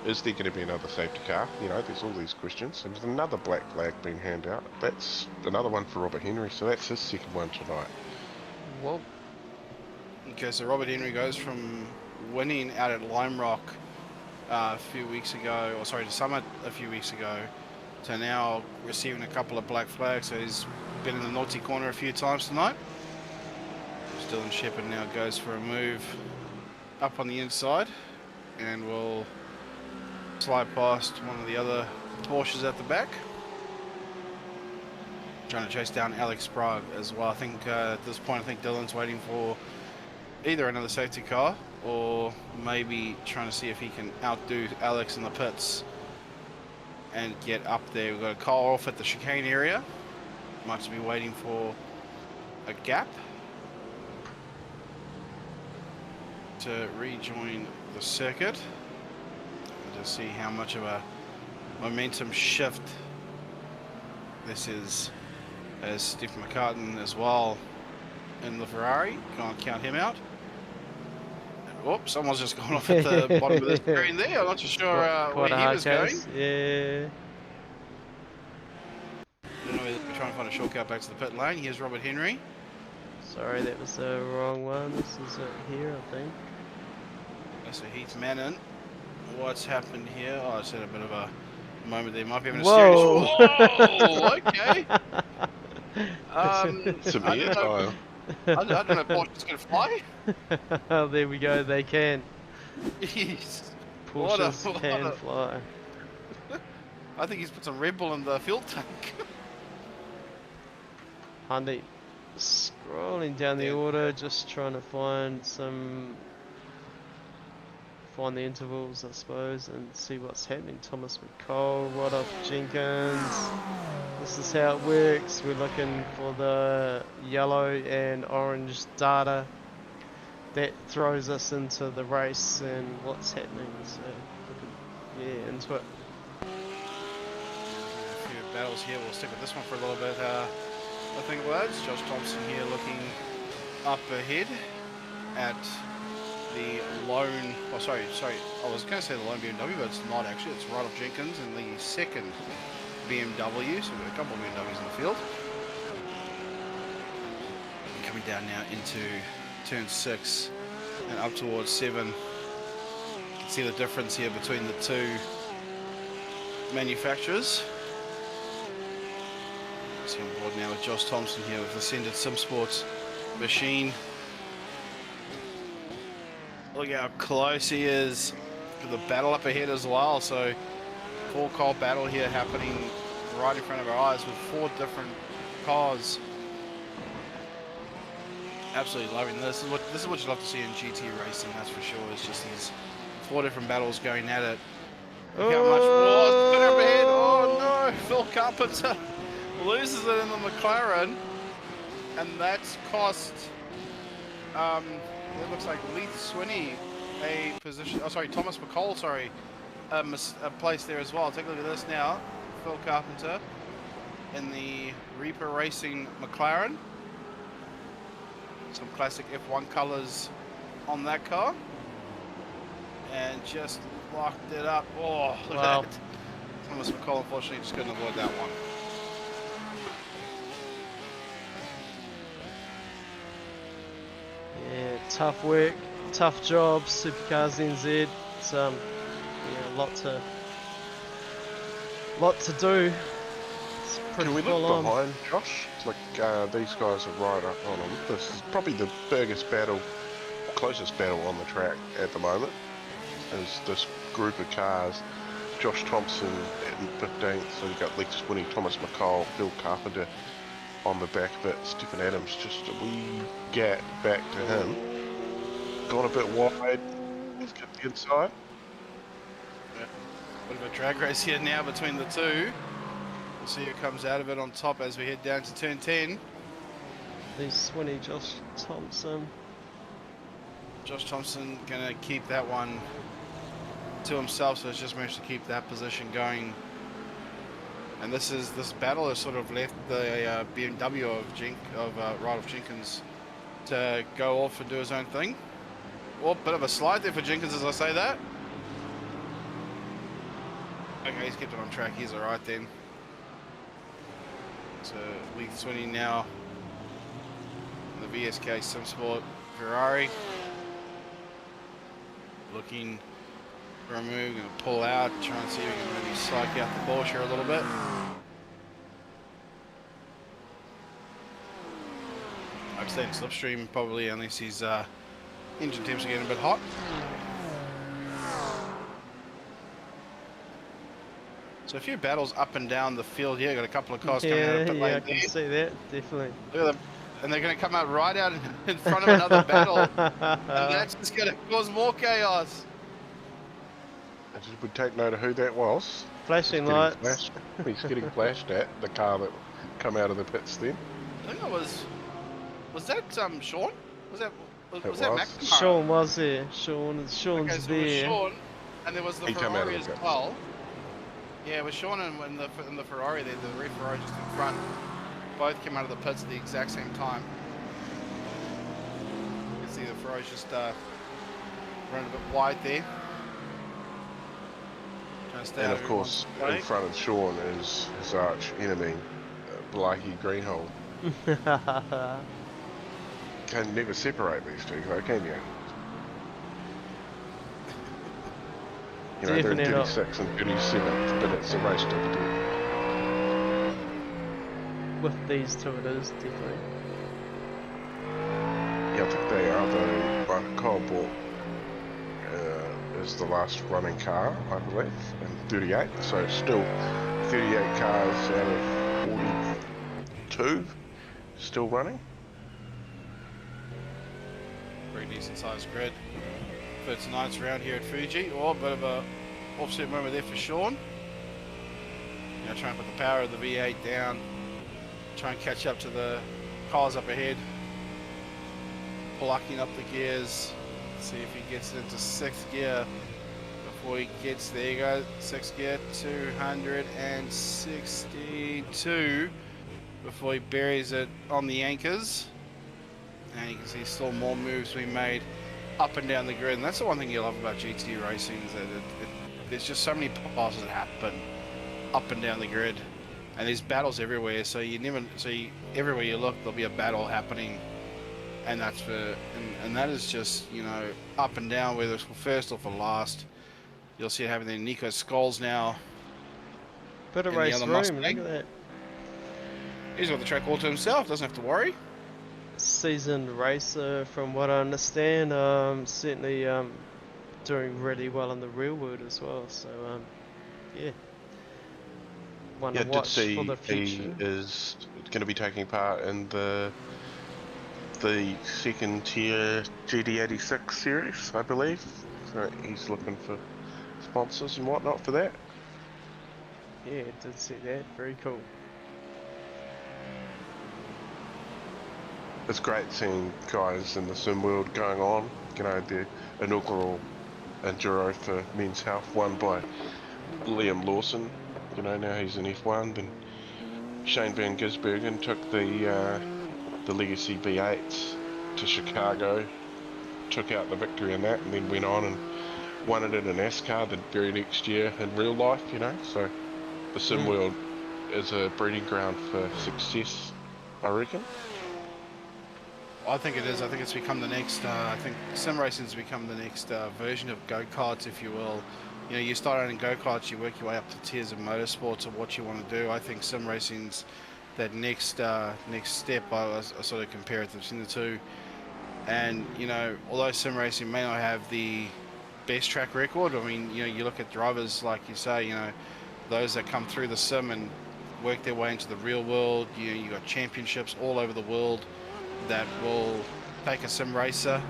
Is there going to be another safety car? You know, there's all these questions. And there's another black flag being handed out. That's another one for Robert Henry, so that's his second one tonight. Well, okay, so Robert Henry goes from winning out at Lime Rock a few weeks ago, or sorry, to Summit a few weeks ago, to now receiving a couple of black flags. So he's been in the naughty corner a few times tonight. Dylan Shepherd now goes for a move up on the inside, and will slide past one of the other Porsches at the back. Trying to chase down Alex Sprague as well. I think at this point, I think Dylan's waiting for either another safety car or maybe trying to see if he can outdo Alex in the pits and get up there. We've got a car off at the chicane area. Might be waiting for a gap to rejoin the circuit. To see how much of a momentum shift this is, as Stephen McCartan as well in the Ferrari. Can't count him out. Whoops, someone's just gone off at the bottom of the screen there. I'm not too sure where he was going. Yeah. We're trying to find a shortcut back to the pit lane. Here's Robert Henry. Sorry, that was the wrong one. This is it here, I think. So Heath Mannon. What's happened here? Oh, I just had a bit of a moment there. Might be having a Whoa. serious... Whoa! Okay. Severe time. I don't know if Porsche's going to fly. Oh, there we go. They can. Jeez. Porsches What can a- fly. I think he's put some Red Bull in the fuel tank. Hyundai scrolling down the Yeah. order, just trying to find the intervals, I suppose, and see what's happening. Thomas McCall, right off Jenkins. This is how it works. We're looking for the yellow and orange data that throws us into the race and what's happening. So, yeah, into it. A few battles here. We'll stick with this one for a little bit. I think, lads. Josh Thompson here looking up ahead at the lone. Oh, sorry. I was going to say the lone BMW, but it's not actually. It's right off Jenkins in the second BMW. So we've got a couple of BMWs in the field. Coming down now into turn 6 and up towards 7. You can see the difference here between the two manufacturers. See on board now with Josh Thompson here with Ascended Sim Sports machine. Look how close he is to the battle up ahead as well. So full car battle here happening right in front of our eyes with 4 different cars. Absolutely loving this. This is what you love to see in GT racing, that's for sure. It's just these 4 different battles going at it. Look how much more spinner up ahead. Oh no, Phil Carpenter loses it in the McLaren, and that's cost it looks like Leith Swinney a position. Oh sorry, Thomas McCall, sorry, a place there as well. Take a look at this now. Phil Carpenter in the Reaper Racing McLaren. Some classic F1 colours on that car, and just locked it up. Oh, look Wow. at that. Thomas McCall unfortunately just couldn't avoid that one. Yeah, tough work, tough job, SuperCars NZ. It's yeah, lot to do. It's pretty Can we full look on. behind Josh? Like these guys are right up on him. This is probably the biggest battle, closest battle on the track at the moment. Is this group of cars? Josh Thompson in 15th, so you've got Lex Swinney, Thomas McCall, Phil Carpenter on the back of it. Stephen Adams just a wee gap back to him. Gone a bit wide. He's got the inside. Bit of a drag race here now between the two. We'll see who comes out of it on top as we head down to turn 10. These Swinney, Josh Thompson. Josh Thompson going to keep that one to himself, so he's just managed to keep that position going. And this battle has sort of left the BMW of right off Jenkins to go off and do his own thing. Oh, bit of a slide there for Jenkins as I say that. Okay, he's kept it on track. He's all right then. So Leith Swinney now in the VSK SimSport Ferrari. Looking for a move, going to pull out, try and see if we can maybe psych out the Porsche a little bit. I'd say in slipstream probably, unless his engine temps are getting a bit hot. So a few battles up and down the field here. Got a couple of cars coming out of pit Yeah, lane I can there. see that, definitely. Look at them. And they're going to come out right out in front of another battle. And that's just going to cause more chaos. I just would take note of who that was. Flashing He's getting lights. flashed- He's getting flashed at, the car that come out of the pits then. I think it was that Sean? Was that was. McNamara? Sean was there. Sean's Okay, so it was there. Sean, and there was the He come out of Ferrari the as pits. well. Yeah, it was Sean and in the Ferrari there, the red Ferrari just in front. Both came out of the pits at the exact same time. You can see the Ferrari's just running a bit wide there. Trying to stay And out of course, in everyone's way. front of Sean is his arch enemy, Blakey Greenhold. Can never separate these two, though, can you? You know, they're in Definitely not. 36 and 37th, but it's a race to the death. With these two it is, definitely. Yeah, I think they are though. But Cobalt is the last running car, I believe, in 38. So it's still 38 cars out of 42 still running. Pretty decent sized grid for tonight's round here at Fuji. Oh, a bit of a offset moment there for Sean. You know, try and put the power of the V8 down, try and catch up to the cars up ahead, plucking up the gears, see if he gets it into 6th gear before he gets there. You go, 6th gear, 262 before he buries it on the anchors. And you can see still more moves being made up and down the grid, and that's the one thing you love about GT racing, is that there's just so many passes that happen up and down the grid, and there's battles everywhere. So everywhere you look, there'll be a battle happening, and that's and that is just, you know, up and down, whether it's for first or for last. You'll see it happening. Nico Scholes now. Bit of in the race other room, Mustang. look at that. He's got the track all to himself. Doesn't have to worry. Seasoned racer, from what I understand, certainly doing really well in the real world as well. So yeah, one Yeah, to I did watch see for the he future. is going to be taking part in the second tier GT86 series, I believe. So he's looking for sponsors and whatnot for that. Yeah, did see that. Very cool. It's great seeing guys in the sim world going on. You know, the inaugural Enduro for Men's Health won by Liam Lawson. You know, now he's in F1. Then Shane Van Gisbergen took the Legacy V8s to Chicago, took out the victory in that, and then went on and won it in an NASCAR the very next year in real life. You know, so the sim world is a breeding ground for success, I reckon. I think it is. I think it's become the next. I think sim racing's become the next version of go-karts, if you will. You know, you start out in go-karts, you work your way up to tiers of motorsports of what you want to do. I think sim racing's that next step. I sort of compare it between the two. And you know, although sim racing may not have the best track record, I mean, you know, you look at drivers like you say, you know, those that come through the sim and work their way into the real world. You got championships all over the world that will take a sim racer,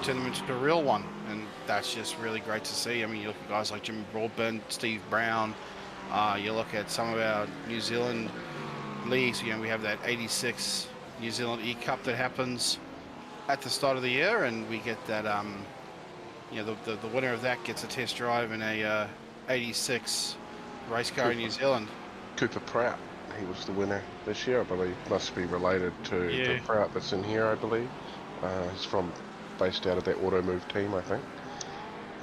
turn them into a real one, and that's just really great to see. I mean, you look at guys like Jimmy Broadbent, Steve Brown, you look at some of our New Zealand leagues. You know, we have that 86 New Zealand E-Cup that happens at the start of the year, and we get that, you know, the winner of that gets a test drive in a 86 race car in New Zealand. Cooper Prout, he was the winner this year, I believe. Must be related to the Prout that's in here, I believe. He's based out of that Auto Move team, I think.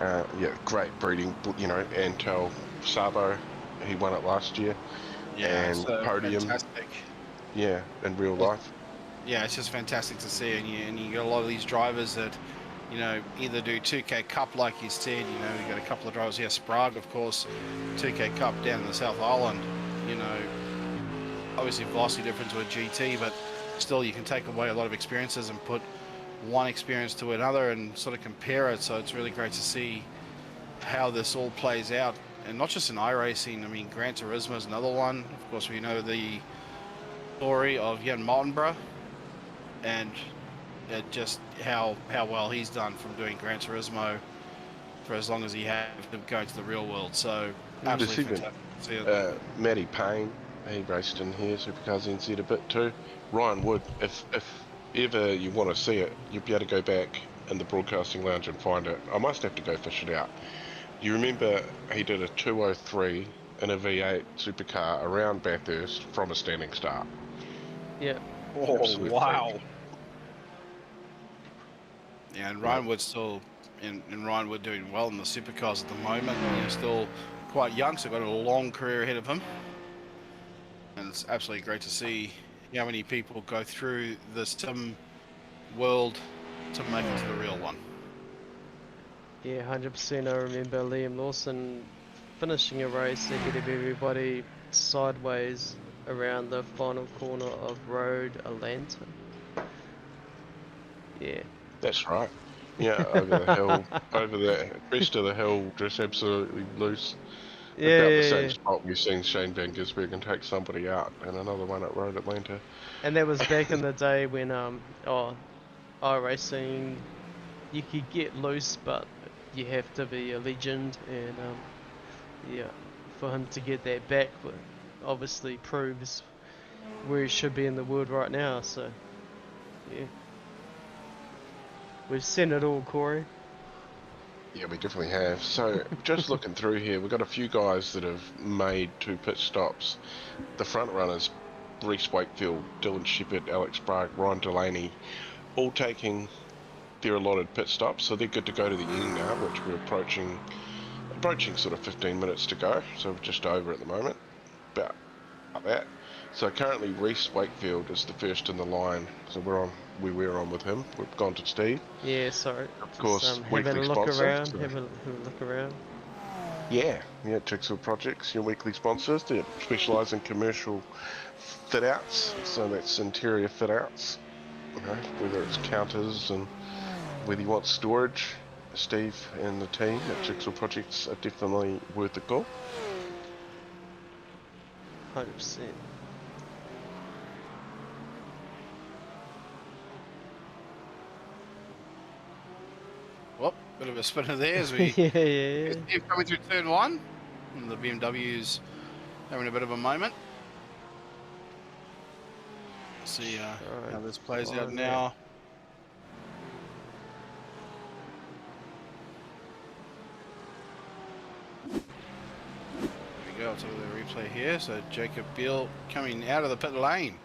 Yeah, great breeding, you know. Antel Sabo, he won it last year. Yeah, and so podium. fantastic. Yeah, in real life. Yeah, it's just fantastic to see, and you got a lot of these drivers that, you know, either do 2K Cup like you said. You know, you got a couple of drivers here. Sprague, of course, 2K Cup down in the South Island. You know, obviously vastly different to a GT, but still you can take away a lot of experiences and put one experience to another and sort of compare it. So it's really great to see how this all plays out, and not just in iRacing. I mean, Gran Turismo is another one. Of course, we know the story of Jan Martinborough, and just how well he's done from doing Gran Turismo for as long as he had going to the real world. So absolutely fantastic to see it. Matty Payne, he raced in here, Supercars NZ a bit too. Ryan Wood, if ever you want to see it, you'll be able to go back in the broadcasting lounge and find it. I must have to go fish it out. You remember he did a 203 in a V8 supercar around Bathurst from a standing start. Yeah. Oh, Absolute wow. freak. Yeah, and Ryan Wood's still, and Ryan Wood doing well in the supercars at the moment. He's still quite young, so got a long career ahead of him. And it's absolutely great to see how many people go through the sim world to make it to the real one. Yeah, 100%. I remember Liam Lawson finishing a race ahead of everybody sideways around the final corner of Road Atlanta. Yeah. That's right. Yeah, over the hill, over the crest of the hill, just absolutely loose. Yeah, About the yeah, same yeah. spot we've seen Shane Van Gisbergen take somebody out, and another one at Road Atlanta. And that was back in the day when iRacing, you could get loose, but you have to be a legend, and yeah, for him to get that back, obviously proves where he should be in the world right now. So yeah, we've seen it all, Corey. Yeah, we definitely have. So, just looking through here, we've got a few guys that have made 2 pit stops. The front runners, Reece Wakefield, Dylan Shepherd, Alex Bragg, Ryan Delaney, all taking their allotted pit stops, so they're good to go to the end now, which we're approaching sort of 15 minutes to go, so we're just over at the moment, about that. So currently Reece Wakefield is the first in the line, so we were on with him. We've gone to Steve. Yeah, sorry. Of Just course, having weekly a look sponsor. around. So Have a look around. yeah, Jigsaw Projects, your weekly sponsors. They specialise in commercial fit outs, so that's interior fit outs, whether it's counters and whether you want storage. Steve and the team at Jigsaw Projects are definitely worth a call. 100%. Whoop, bit of a spinner there as we Yeah, yeah. Steve coming through turn 1. And the BMW's having a bit of a moment. See Alright, how this plays fine, out yeah. now. There we go, I'll tell you the replay here. So Jacob Beale coming out of the pit lane.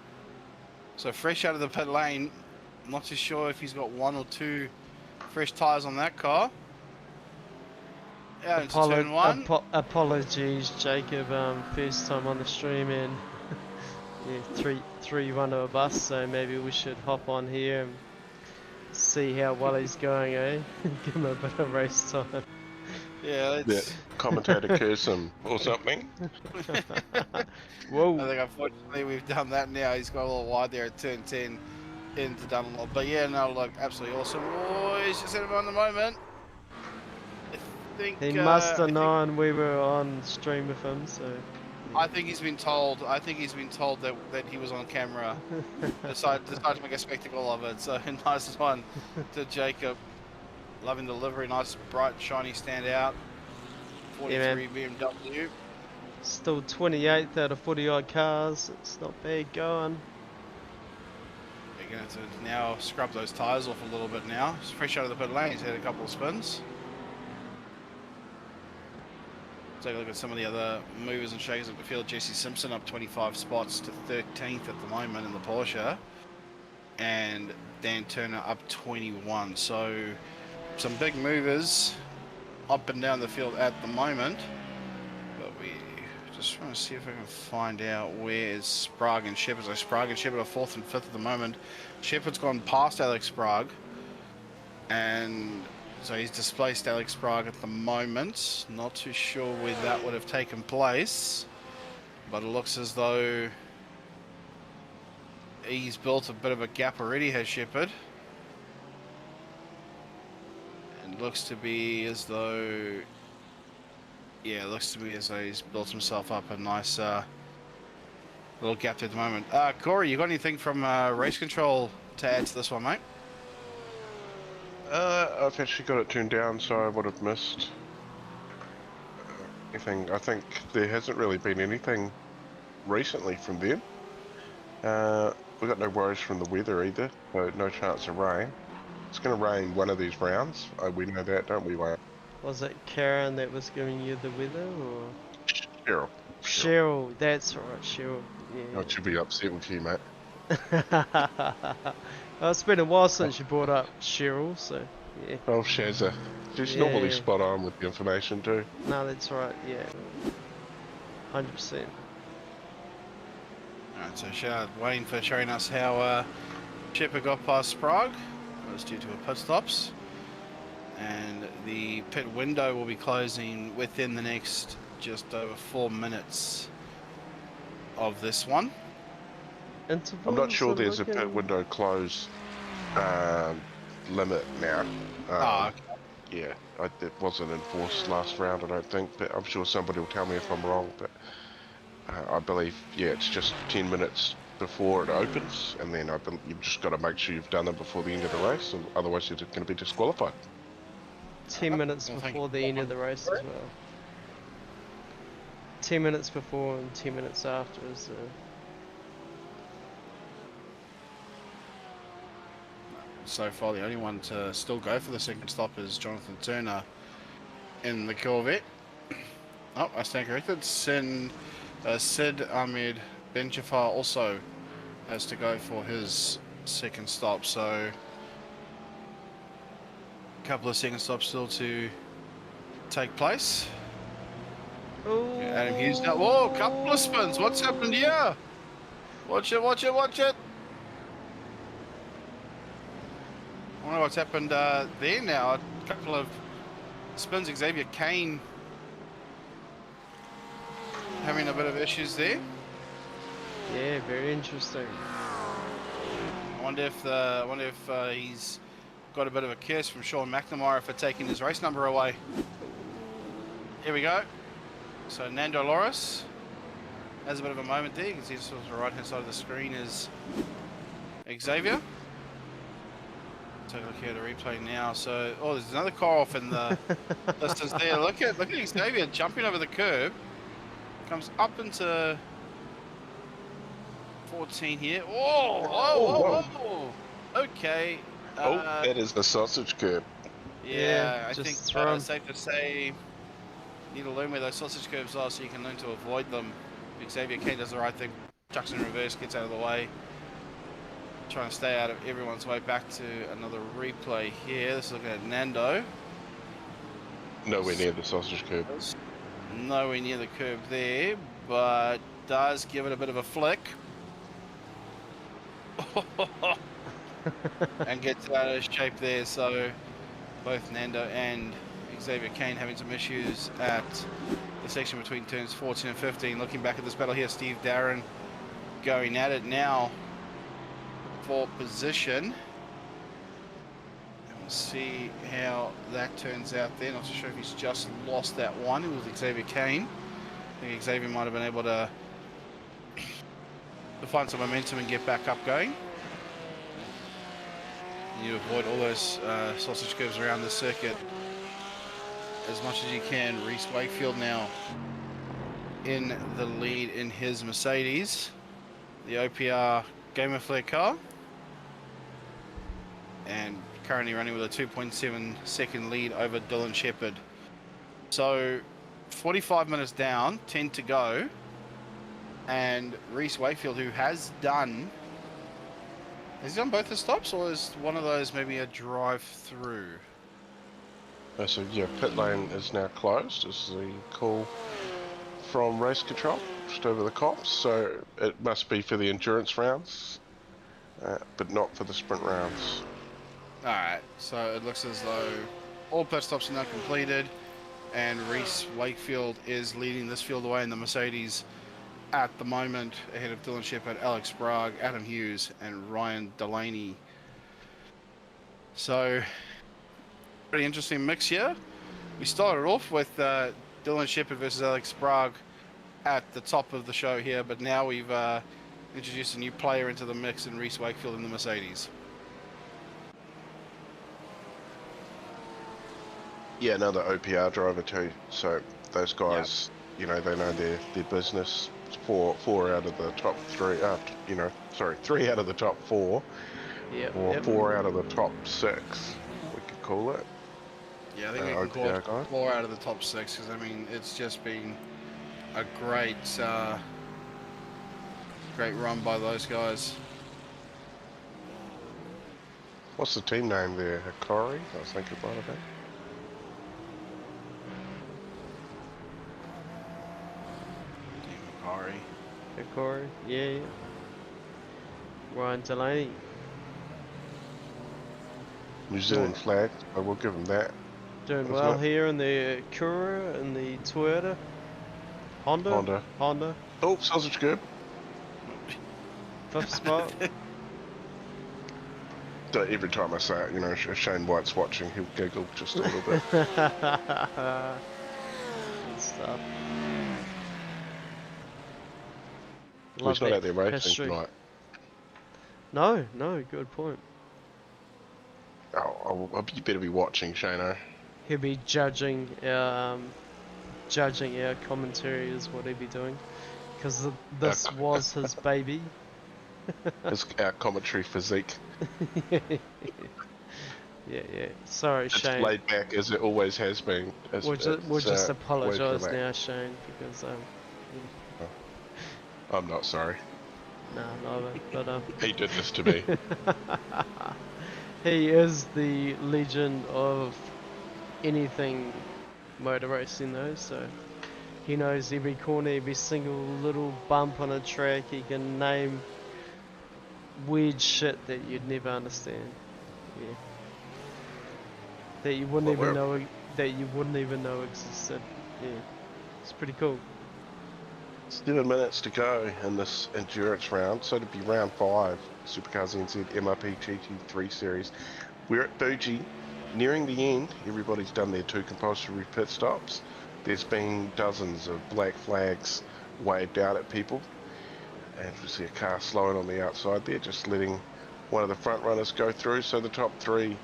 So fresh out of the pit lane. I'm not too sure if he's got 1 or 2 fresh tyres on that car. Out into turn 1. Apologies, Jacob. First time on the stream, and yeah, three run to a bus. So maybe we should hop on here and see how well he's going, eh? Give him a bit of race time. Yeah, That let's... commentator curse him or something. Whoa. I think unfortunately we've done that now. He's got a little wide there at turn 10 into Dunlop. But yeah, no, look, absolutely awesome. Oh, he's just in him on the moment. I think, He must have known we were on stream with him, so. I think he's been told. I think he's been told that he was on camera. decided to make a spectacle of it. So nice one to Jacob. Loving the livery, nice bright shiny standout. 43 BMW. Still 28th out of 40 odd cars. It's not bad going. We're going to now scrub those tyres off a little bit now. It's fresh out of the pit lane. He's had a couple of spins. Take a look at some of the other movers and shakers of the field. Jesse Simpson up 25 spots to 13th at the moment in the Porsche. And Dan Turner up 21. So some big movers up and down the field at the moment. But we just trying to see if I can find out where is Sprague and Shepherd. So Sprague and Shepherd are 4th and 5th at the moment. Shepherd's gone past Alex Sprague. And so he's displaced Alex Sprague at the moment. Not too sure where that would have taken place. But it looks as though he's built a bit of a gap already, has Shepherd. And it looks to be as though... Yeah, it looks to be as though he's built himself up a nice little gap there at the moment. Corey, you got anything from race control to add to this one, mate? I've actually got it turned down, so I would have missed anything. I think there hasn't really been anything recently from them. We've got no worries from the weather either, so no chance of rain. It's going to rain one of these rounds. We know that, don't we, Wayne? Was it Karen that was giving you the weather, or? Cheryl. Cheryl, that's right, Cheryl. Yeah. I should be upset with you, mate. Well, it's been a while since you brought up Cheryl, so yeah. Oh, Shazza. She's Yeah. normally spot on with the information too. No, that's right, yeah. 100%. Alright, so shout out Wayne for showing us how Shepherd got past Sprague. It was due to a pit stops. And the pit window will be closing within the next just over 4 minutes of this one. I'm not sure there's a pit window close limit now. Ah, Yeah, it wasn't enforced last round, I don't think, but I'm sure somebody will tell me if I'm wrong. But I believe, yeah, it's just 10 minutes before it opens, and then you've just got to make sure you've done them before the end of the race, and otherwise you're going to be disqualified. 10 minutes well, thank before you. the end of the race as well. 10 minutes before and 10 minutes after is So far, the only one to still go for the second stop is Jonathan Turner in the Corvette. Oh, I stand corrected. Sid Ahmed Ben Jafar also has to go for his second stop. So, a couple of second stops still to take place. Oh, Yeah, Adam Hughes now. Whoa, couple of spins. What's happened here? Watch it, watch it, watch it. I wonder what's happened there now. A couple of spins. Xavier Kane having a bit of issues there. yeah, very interesting. I wonder if he's got a bit of a curse from Sean McNamara for taking his race number away. Here we go. So Nando Loris has a bit of a moment there. You can see just on the right hand side of the screen is Xavier. Take a look here at the replay now. So, oh, there's another car off in the distance there. Look at Xavier jumping over the curb. Comes up into 14 here. Oh. Okay. That is the sausage curb. Yeah, I just think throw 'em. it's safe to say you need to learn where those sausage curves are so you can learn to avoid them. Xavier Kane does the right thing, chucks in reverse, gets out of the way. Trying to stay out of everyone's way. Back to another replay here. Let's look at Nando. Nowhere near the sausage curb. Nowhere near the curb there, but does give it a bit of a flick. And gets out of shape there. So both Nando and Xavier Kane having some issues at the section between turns 14 and 15. Looking back at this battle here, Steve Darren going at it now for position. And we'll see how that turns out there. Not too sure if he's just lost that one. It was Xavier Kane. I think Xavier might have been able to find some momentum and get back up going. You avoid all those sausage curves around the circuit as much as you can. Reese Wakefield now in the lead in his Mercedes, the OPR Gamer Flare car, and currently running with a 2.7 second lead over Dylan Shepherd. So 45 minutes down, 10 to go, and Reese Wakefield, who has he done both the stops, or is one of those maybe a drive through? So yeah, pit lane is now closed. This is the call from race control, just over the cops. So it must be for the endurance rounds, but not for the sprint rounds. Alright, so it looks as though all pit stops are now completed, and Reese Wakefield is leading this field away in the Mercedes at the moment, ahead of Dylan Shepherd, Alex Bragg, Adam Hughes, and Ryan Delaney. So, pretty interesting mix here. We started off with Dylan Shepherd versus Alex Bragg at the top of the show here, but now we've introduced a new player into the mix in Reese Wakefield in the Mercedes. Yeah, another OPR driver too. So those guys, you know, they know their business. It's four out of the top three. Three out of the top four. Yep. Or Yep. 4 out of the top 6, we could call it. Yeah, I think we can call it 4 out of the top 6, because I mean it's just been a great run by those guys. What's the team name there? Hikari? I was thinking about it. Corey, yeah. Ryan Delaney. New Zealand flag, I will give them that. Doing Isn't well it? here in the Acura and the Toyota. Honda. Oh, sausage curb. 5th spot. So every time I say it, you know, if Shane White's watching, he'll giggle just a little bit. Good stuff. Well, he's not that out there racing history. tonight. No, good point. You better be watching, Shano. He'll be judging our commentary is what he'd be doing, because this was his baby. Our commentary physique. Yeah. Sorry, It's Shane. laid back as it always has been. We'll just apologise always now, Shane, because I'm not sorry. no, neither. But He did this to me. he is the legend of anything motor racing, though. So he knows every corner, every single little bump on a track. He can name weird shit that you'd never understand. Yeah. That you wouldn't even know existed. Yeah. It's pretty cool. 7 minutes to go in this endurance round, so to be round 5, SuperCars NZ MRP GT3 series. We're at Fuji, nearing the end. Everybody's done their 2 compulsory pit stops. There's been dozens of black flags waved out at people, and we see a car slowing on the outside there, just letting one of the front runners go through. So the top 3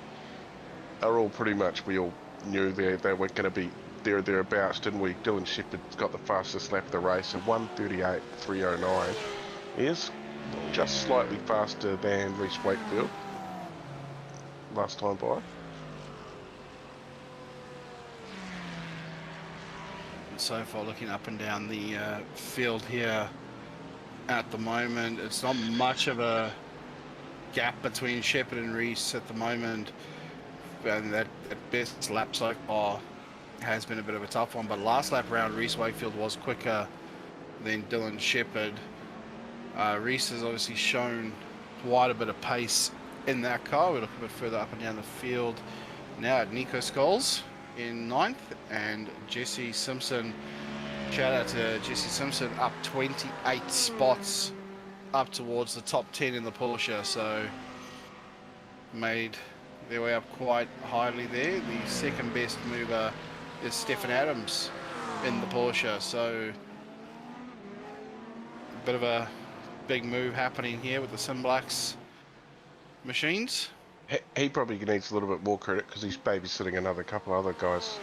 are all pretty much, we all knew they were going to be there or thereabouts, didn't we? Dylan Shepherd's got the fastest lap of the race, at 1:38.309. He is just slightly faster than Reece Wakefield last time by. And so far, looking up and down the field here at the moment, it's not much of a gap between Shepherd and Reece at the moment. And that best lap so far has been a bit of a tough one, but last lap round Reece Wakefield was quicker than Dylan Shepherd. Reece has obviously shown quite a bit of pace in that car. We look a bit further up and down the field now at Nico Scholes in 9th, and Jesse Simpson, shout out to Jesse Simpson, up 28 spots up towards the top 10 in the Porsche, so made their way up quite highly there. The second best mover is Stefan Adams in the Porsche, so a bit of a big move happening here with the Simblacks machines. He probably needs a little bit more credit because he's babysitting another couple other guys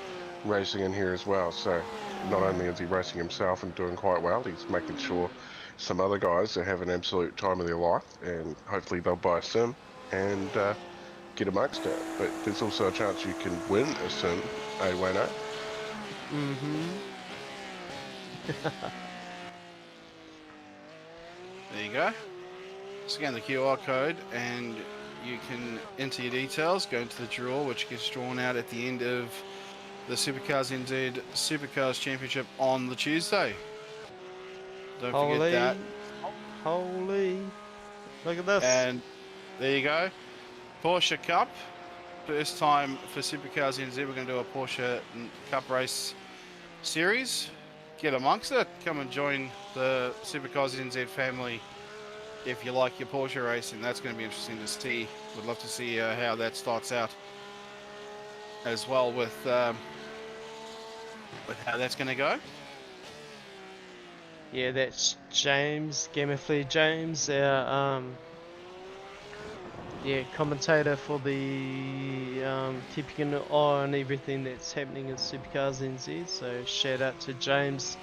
racing in here as well. So not only is he racing himself and doing quite well, he's making sure some other guys are having an absolute time of their life, and hopefully they'll buy a sim and get amongst it. But there's also a chance you can win a sim, Wayno? There you go. Scan the QR code and you can enter your details, go into the draw, which gets drawn out at the end of the SuperCars NZ SuperCars Championship on the Tuesday. Don't forget that. Holy. Look at this. And there you go. Porsche Cup. First time for SuperCars NZ. We're going to do a Porsche Cup race series. Get amongst it. Come and join the SuperCars NZ family if you like your Porsche racing. That's going to be interesting to see. Would love to see how that starts out as well with how that's going to go. Yeah, that's James, Gamma James, our commentator for the keeping an eye on everything that's happening in SuperCars NZ. So shout out to James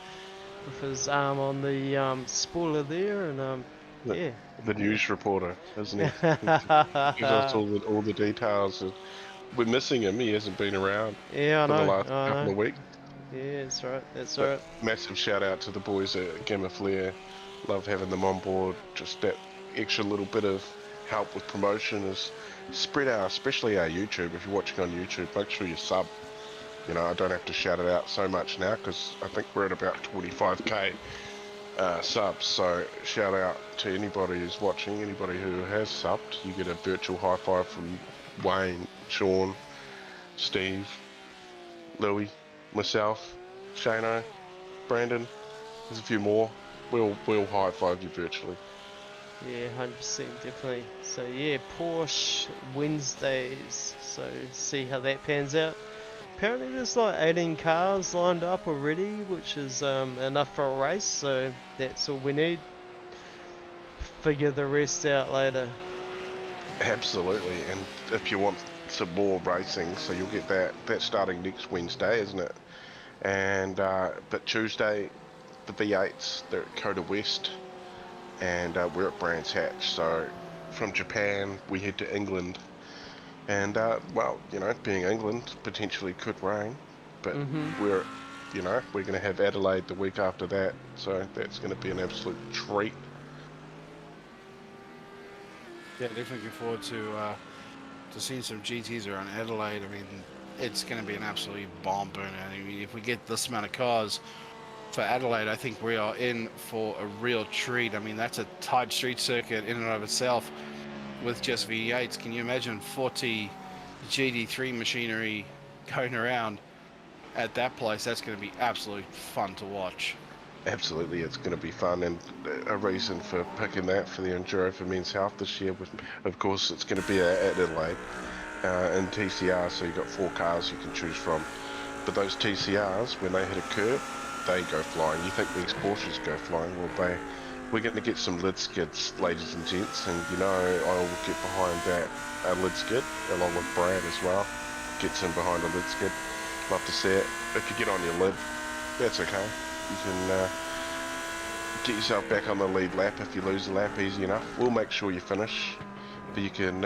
with his arm on the spoiler there, and The news reporter, isn't he? He gives us all the details. We're missing him. He hasn't been around I know. for the last couple of weeks. Yeah, that's right. That's But right. massive shout out to the boys at Gamma Flare. Love having them on board. Just that extra little bit of help with promotion is spread out, especially our YouTube. If you're watching on YouTube, make sure you sub. You know, I don't have to shout it out so much now because I think we're at about 25k subs. So shout out to anybody who's watching, anybody who has subbed. You get a virtual high five from Wayne, Sean, Steve, Louis, myself, Shano, Brandon. There's a few more. We'll high five you virtually. Yeah, 100% definitely. So yeah, Porsche Wednesdays. So see how that pans out. Apparently there's like 18 cars lined up already, which is enough for a race. So that's all we need. Figure the rest out later. Absolutely, and if you want some more racing, so you'll get that. That's starting next Wednesday, isn't it? And but Tuesday, the V8s, they're at Coda West, and we're at Brands Hatch. So from Japan, we head to England, and well, you know, being England, potentially could rain, but we're, you know, we're going to have Adelaide the week after that, so that's going to be an absolute treat. Yeah, definitely looking forward to seeing some GTs around Adelaide. I mean, it's going to be an absolutely bomb burner. I mean, if we get this amount of cars for Adelaide, I think we are in for a real treat. I mean, that's a tight street circuit in and of itself with just V8s. Can you imagine 40 GT3 machinery going around at that place? That's going to be absolutely fun to watch. Absolutely, it's going to be fun, and a reason for picking that for the Enduro for Men's Health this year was, of course, it's going to be at Adelaide in TCR, so you've got 4 cars you can choose from. But those TCRs, when they hit a curb, they go flying. You think these Porsches go flying? Well, we're going to get some lid skids, ladies and gents, and you know I will get behind that lid skid, along with Brad as well. Gets in behind a lid skid. Love to see it. If you get on your lid, that's okay. You can get yourself back on the lead lap if you lose a lap, easy enough. We'll make sure you finish, but you can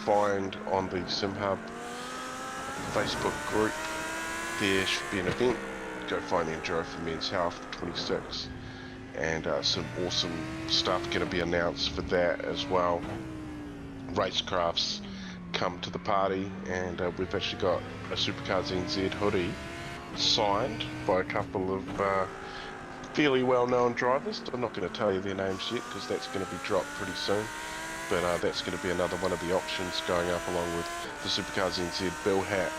find on the SimHub Facebook group, there should be an event. Go find the Enduro for Men's Health 26, and some awesome stuff going to be announced for that as well. Racecrafts come to the party, and we've actually got a SuperCars NZ hoodie signed by a couple of fairly well-known drivers. I'm not going to tell you their names yet because that's going to be dropped pretty soon, but that's going to be another one of the options going up, along with the SuperCars NZ bill hat,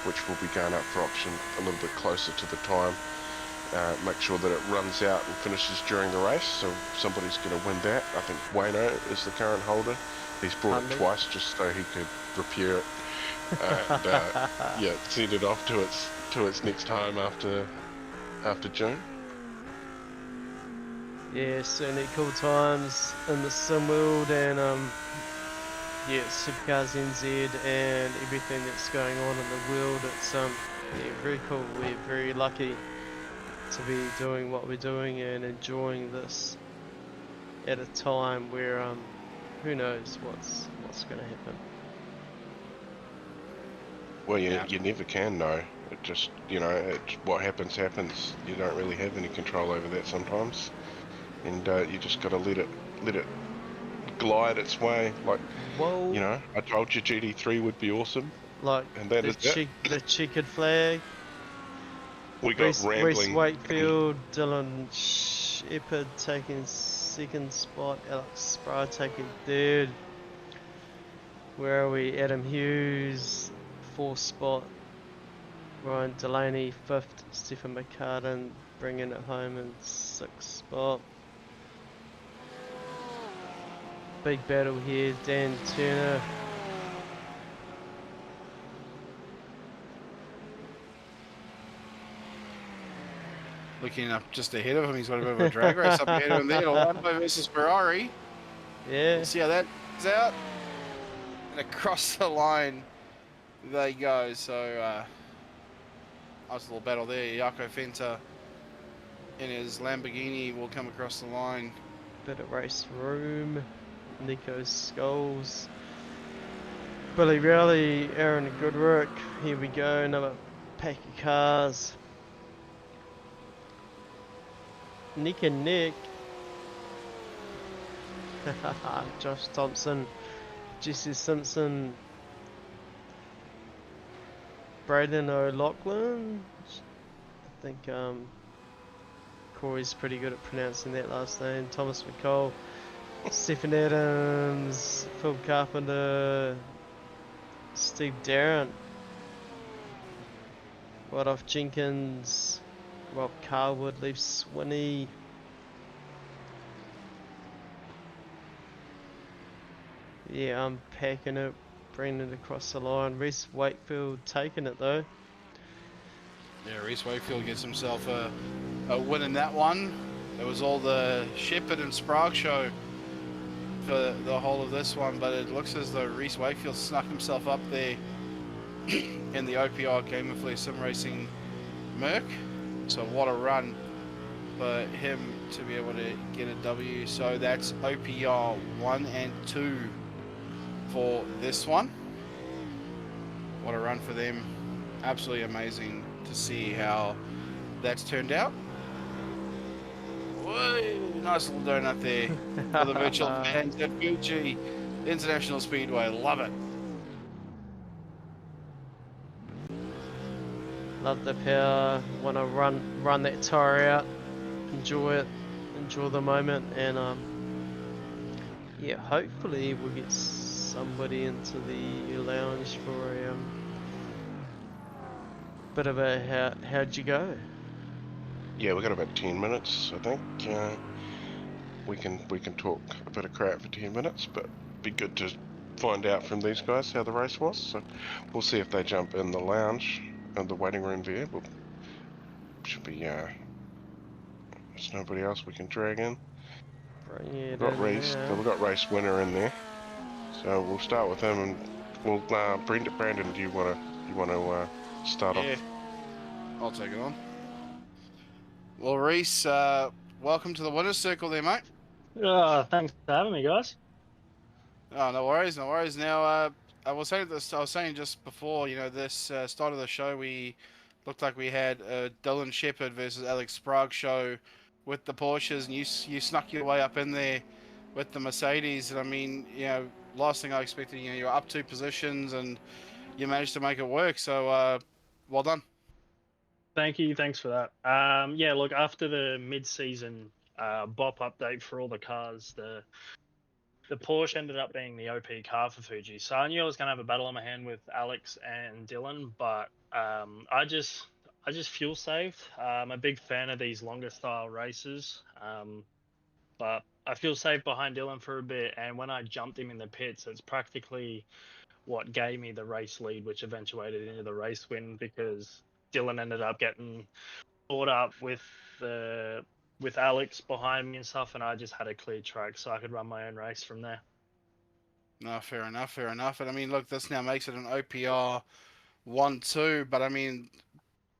which will be going up for auction a little bit closer to the time. Make sure that it runs out and finishes during the race, so somebody's going to win that. I think Wayno is the current holder. He's brought it twice just so he could repair it and yeah, send it off to its next home after June. Yeah, certainly cool times in the sim world, and yeah, SuperCars NZ and everything that's going on in the world. It's yeah, very cool. We're very lucky to be doing what we're doing and enjoying this at a time where who knows what's going to happen. Well, you never can know. It just, you know, what happens. You don't really have any control over that sometimes, and you just got to let it glide its way. Like, whoa, you know, I told you GT3 would be awesome. Like and that is it. The checkered flag. We got rambling. Reece Wakefield, Dylan Shepherd taking second spot, Alex Sprah taking third. Where are we? Adam Hughes, fourth spot. Ryan Delaney, fifth. Stephen McCartan bringing it home in sixth spot. Big battle here, Dan Turner. Looking up just ahead of him, he's got a bit of a drag race up ahead of him there. Lando versus Ferrari. Yeah. We'll see how that goes out. And across the line they go. So, nice little battle there. Jaco Fenter in his Lamborghini will come across the line. Bit of race room. Nico Scholes. Billy Rowley, Aaron Goodrick. Here we go, another pack of cars. Nick and Nick. Josh Thompson, Jesse Simpson, Braden O'Loughlin. I think Corey's pretty good at pronouncing that last name. Thomas McCall, Stephen Adams, Phil Carpenter, Steve Darren, Rodolph Jenkins, Rob Carwood, Leaf Swinney, Yeah, I'm packing it, bringing it across the line. Reese Wakefield taking it though. Yeah, Reese Wakefield gets himself a win in that one. It was all the Shepherd and Sprague show for the whole of this one, but it looks as though Reese Wakefield snuck himself up there in the OPR Game of Flare Sim Racing Merc. So what a run for him to be able to get a W. So that's OPR 1 and 2 for this one. What a run for them. Absolutely amazing to see how that's turned out. Whoa, nice little donut there for the virtual fans at Fuji International Speedway. Love it. Love the power. Want to run that tire out, enjoy it, enjoy the moment, and yeah, hopefully we'll get somebody into the lounge for a bit of a how'd you go? Yeah, we got about 10 minutes, I think. We can talk a bit of crap for 10 minutes, but be good to find out from these guys how the race was. So we'll see if they jump in the lounge and the waiting room there. Should be there's nobody else we can drag in. Bring it We've got in race, there. we've got race winner in there. So we'll start with him, and we'll Brandon, do you wanna start off? Yeah, I'll take it on. Well, Reese, welcome to the winner's circle there, mate. Thanks for having me, guys. Oh, no worries, no worries. Now, I was saying just before, you know, this start of the show, we looked like we had a Dylan Shepherd versus Alex Sprague show with the Porsches, and you snuck your way up in there with the Mercedes. And I mean, you know, last thing I expected, you know, you're up 2 positions and you managed to make it work. So, well done. Thank you. Thanks for that. Yeah, look, after the mid-season BOP update for all the cars, the Porsche ended up being the OP car for Fuji. So I knew I was going to have a battle on my hand with Alex and Dylan, but I just fuel saved. I'm a big fan of these longer style races, but I fuel saved behind Dylan for a bit, and when I jumped him in the pits, it's practically what gave me the race lead, which eventuated into the race win, because Dylan ended up getting caught up with Alex behind me and stuff, and I just had a clear track, so I could run my own race from there. No, fair enough, fair enough. And I mean, look, this now makes it an OPR 1-2, but I mean,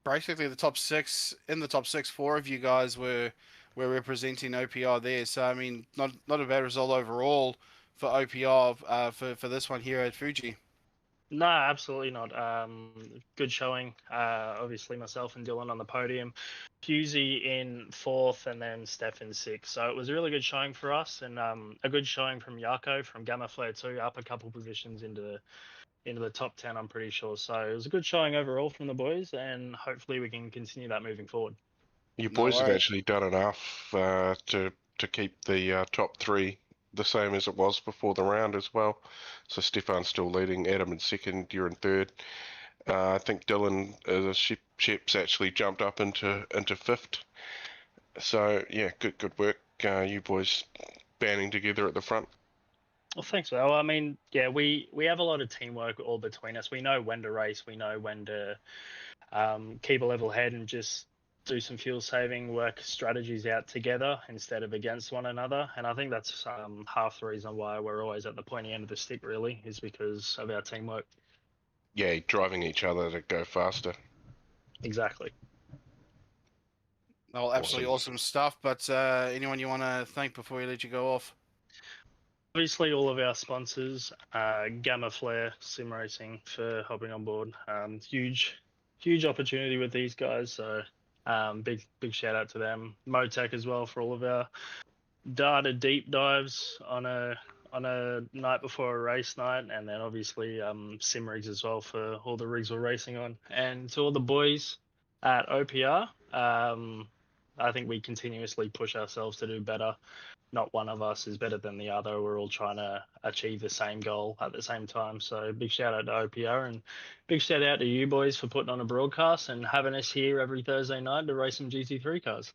basically the top 6, 4 of you guys were representing OPR there. So I mean, not a bad result overall for OPR for this one here at Fuji. No, absolutely not. Good showing. Obviously, myself and Dylan on the podium, Fuji in 4th, and then Steph in 6th. So it was a really good showing for us, and a good showing from Yako from Gamma Flare too, up a couple positions into the top 10, I'm pretty sure. So it was a good showing overall from the boys, and hopefully we can continue that moving forward. You No boys have worries. actually done enough to keep the top 3 the same as it was before the round as well. So Stefan's still leading, Adam in 2nd, you're in 3rd. I think Dylan Shep's actually jumped up into 5th. So yeah, good work, you boys banding together at the front. Well, thanks, Well. I mean, yeah, we have a lot of teamwork all between us. We know when to race. We know when to keep a level head and just do some fuel saving, work strategies out together instead of against one another. And I think that's half the reason why we're always at the pointy end of the stick, really, is because of our teamwork. Yeah, driving each other to go faster. Exactly. Well, absolutely awesome stuff. But anyone you want to thank before we let you go off? Obviously, all of our sponsors, Gamma Flare Sim Racing for hopping on board. Huge opportunity with these guys. So big shout out to them. Motec as well for all of our data deep dives on a night before a race night, and then obviously sim rigs as well for all the rigs we're racing on. And to all the boys at OPR, I think we continuously push ourselves to do better. Not one of us is better than the other. We're all trying to achieve the same goal at the same time. So big shout out to OPR, and big shout out to you boys for putting on a broadcast and having us here every Thursday night to race some GT3 cars.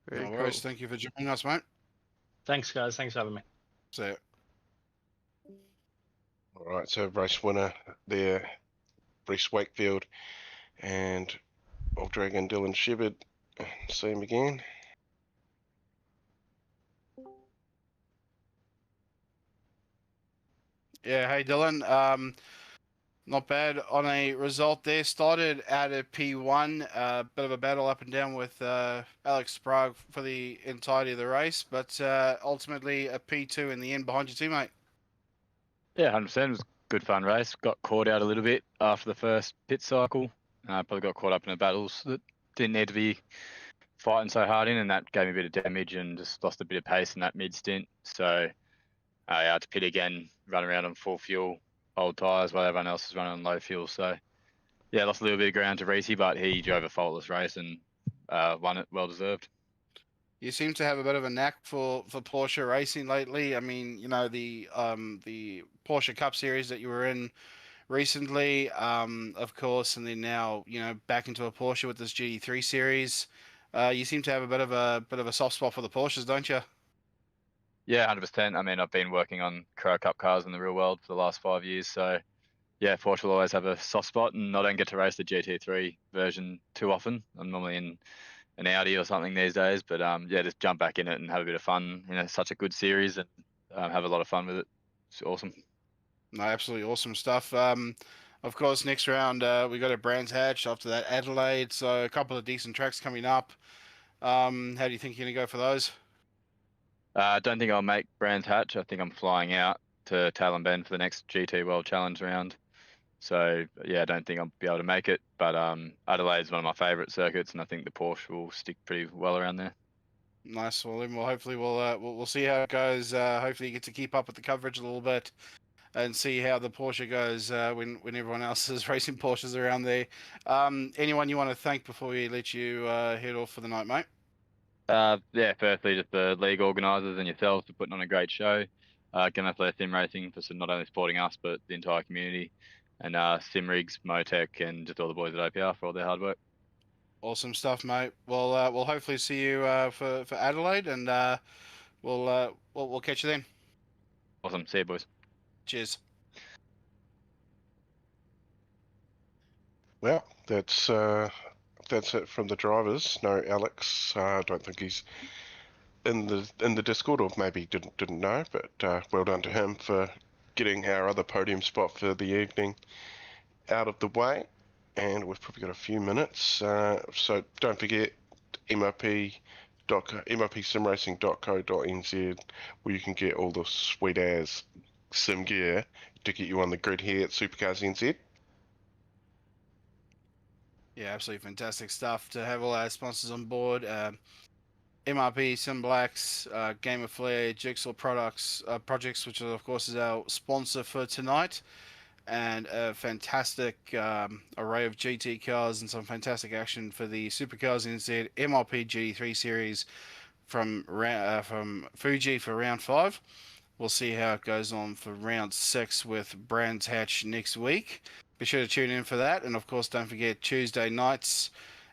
Very No cool. worries. Thank you for joining us, mate. Thanks, guys. Thanks for having me. See ya. All right, so race winner there, Reece Wakefield, and Old Dragon Dylan Shepard. See him again. Yeah, hey Dylan. Not bad on a result there. Started out at P1, bit of a battle up and down with Alex Sprague for the entirety of the race, but ultimately a P2 in the end behind your teammate. Yeah, 100%. It was a good fun race. Got caught out a little bit after the first pit cycle. Probably got caught up in the battles that didn't need to be fighting so hard in, and that gave me a bit of damage and just lost a bit of pace in that mid stint. So I had to pit again, run around on full fuel, old tyres while everyone else is running on low fuel. So yeah, lost a little bit of ground to Reese, but he drove a faultless race and won it, well deserved. You seem to have a bit of a knack for Porsche racing lately. I mean, you know, the Porsche Cup Series that you were in recently, of course, and then now, you know, back into a Porsche with this GT3 series. You seem to have a bit of a soft spot for the Porsches, don't you? Yeah, 100%. I mean, I've been working on Carrera Cup cars in the real world for the last 5 years, so yeah, Porsche will always have a soft spot, and I don't get to race the GT3 version too often. I'm normally in an Audi or something these days, but yeah, just jump back in it and have a bit of fun. You know, such a good series, and have a lot of fun with it. It's awesome. No, absolutely awesome stuff. Of course, next round we got a Brands Hatch. After that, Adelaide. So a couple of decent tracks coming up. How do you think you're gonna go for those? I don't think I'll make Brands Hatch. I think I'm flying out to Talon Bend for the next GT World Challenge round. So yeah, I don't think I'll be able to make it. But Adelaide's one of my favourite circuits, and I think the Porsche will stick pretty well around there. Nice. Well, then hopefully we'll see how it goes. Hopefully you get to keep up with the coverage a little bit and see how the Porsche goes when everyone else is racing Porsches around there. Anyone you want to thank before we let you head off for the night, mate? Yeah, firstly, just the league organisers and yourselves for putting on a great show. Gamma Flare Sim Racing for not only supporting us, but the entire community. And Simrigs, Motec, and just all the boys at OPR for all their hard work. Awesome stuff, mate. Well, we'll hopefully see you for Adelaide, and we'll catch you then. Awesome. See you, boys. Cheers. Well, that's it from the drivers. No, Alex. I don't think he's in the Discord, or maybe didn't know. But well done to him for getting our other podium spot for the evening out of the way. And we've probably got a few minutes. So don't forget mrpsimracing.co.nz, where you can get all the sweet ass sim gear to get you on the grid here at SuperCars NZ. Yeah, absolutely fantastic stuff to have all our sponsors on board. MRP, Sim Blacks, Game of Flair, Jigsaw Projects, which of course is our sponsor for tonight, and a fantastic array of GT cars and some fantastic action for the SuperCars NZ MRP GT3 series from Fuji for round 5. We'll see how it goes on for round 6 with Brands Hatch next week. Be sure to tune in for that, and of course don't forget Tuesday nights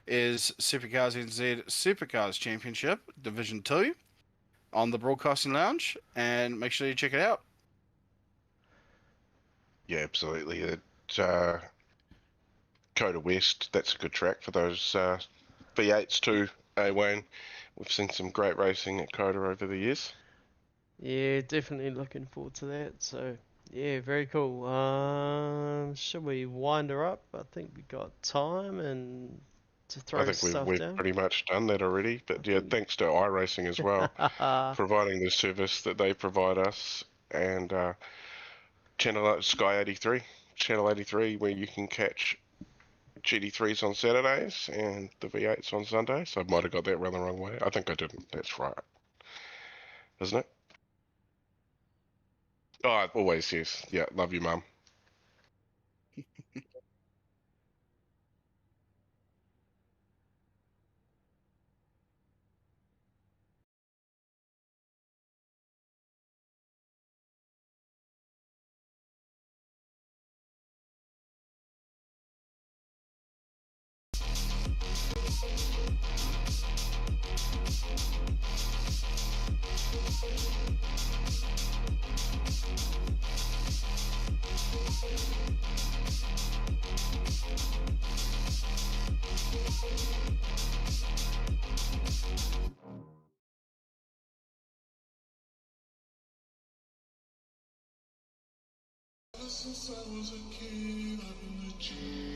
is SuperCars NZ SuperCars Championship Division 2 on the Broadcasting Lounge, and make sure you check it out. Yeah, absolutely. Coda West, that's a good track for those V8s too, Wayne. We've seen some great racing at Coda over the years. Yeah, definitely looking forward to that. So, yeah, very cool. Should we wind her up? I think we got time and to throw I think stuff we've down. pretty much done that already. But yeah, thanks to iRacing as well, providing the service that they provide us, and Channel Sky 83, Channel 83, where you can catch GT3s on Saturdays and the V8s on Sundays. I might have got that round the wrong way. I think I didn't. That's right, isn't it? Oh, it always yes. Yeah, love you, Mum. Ever since I was a kid, I've been a G.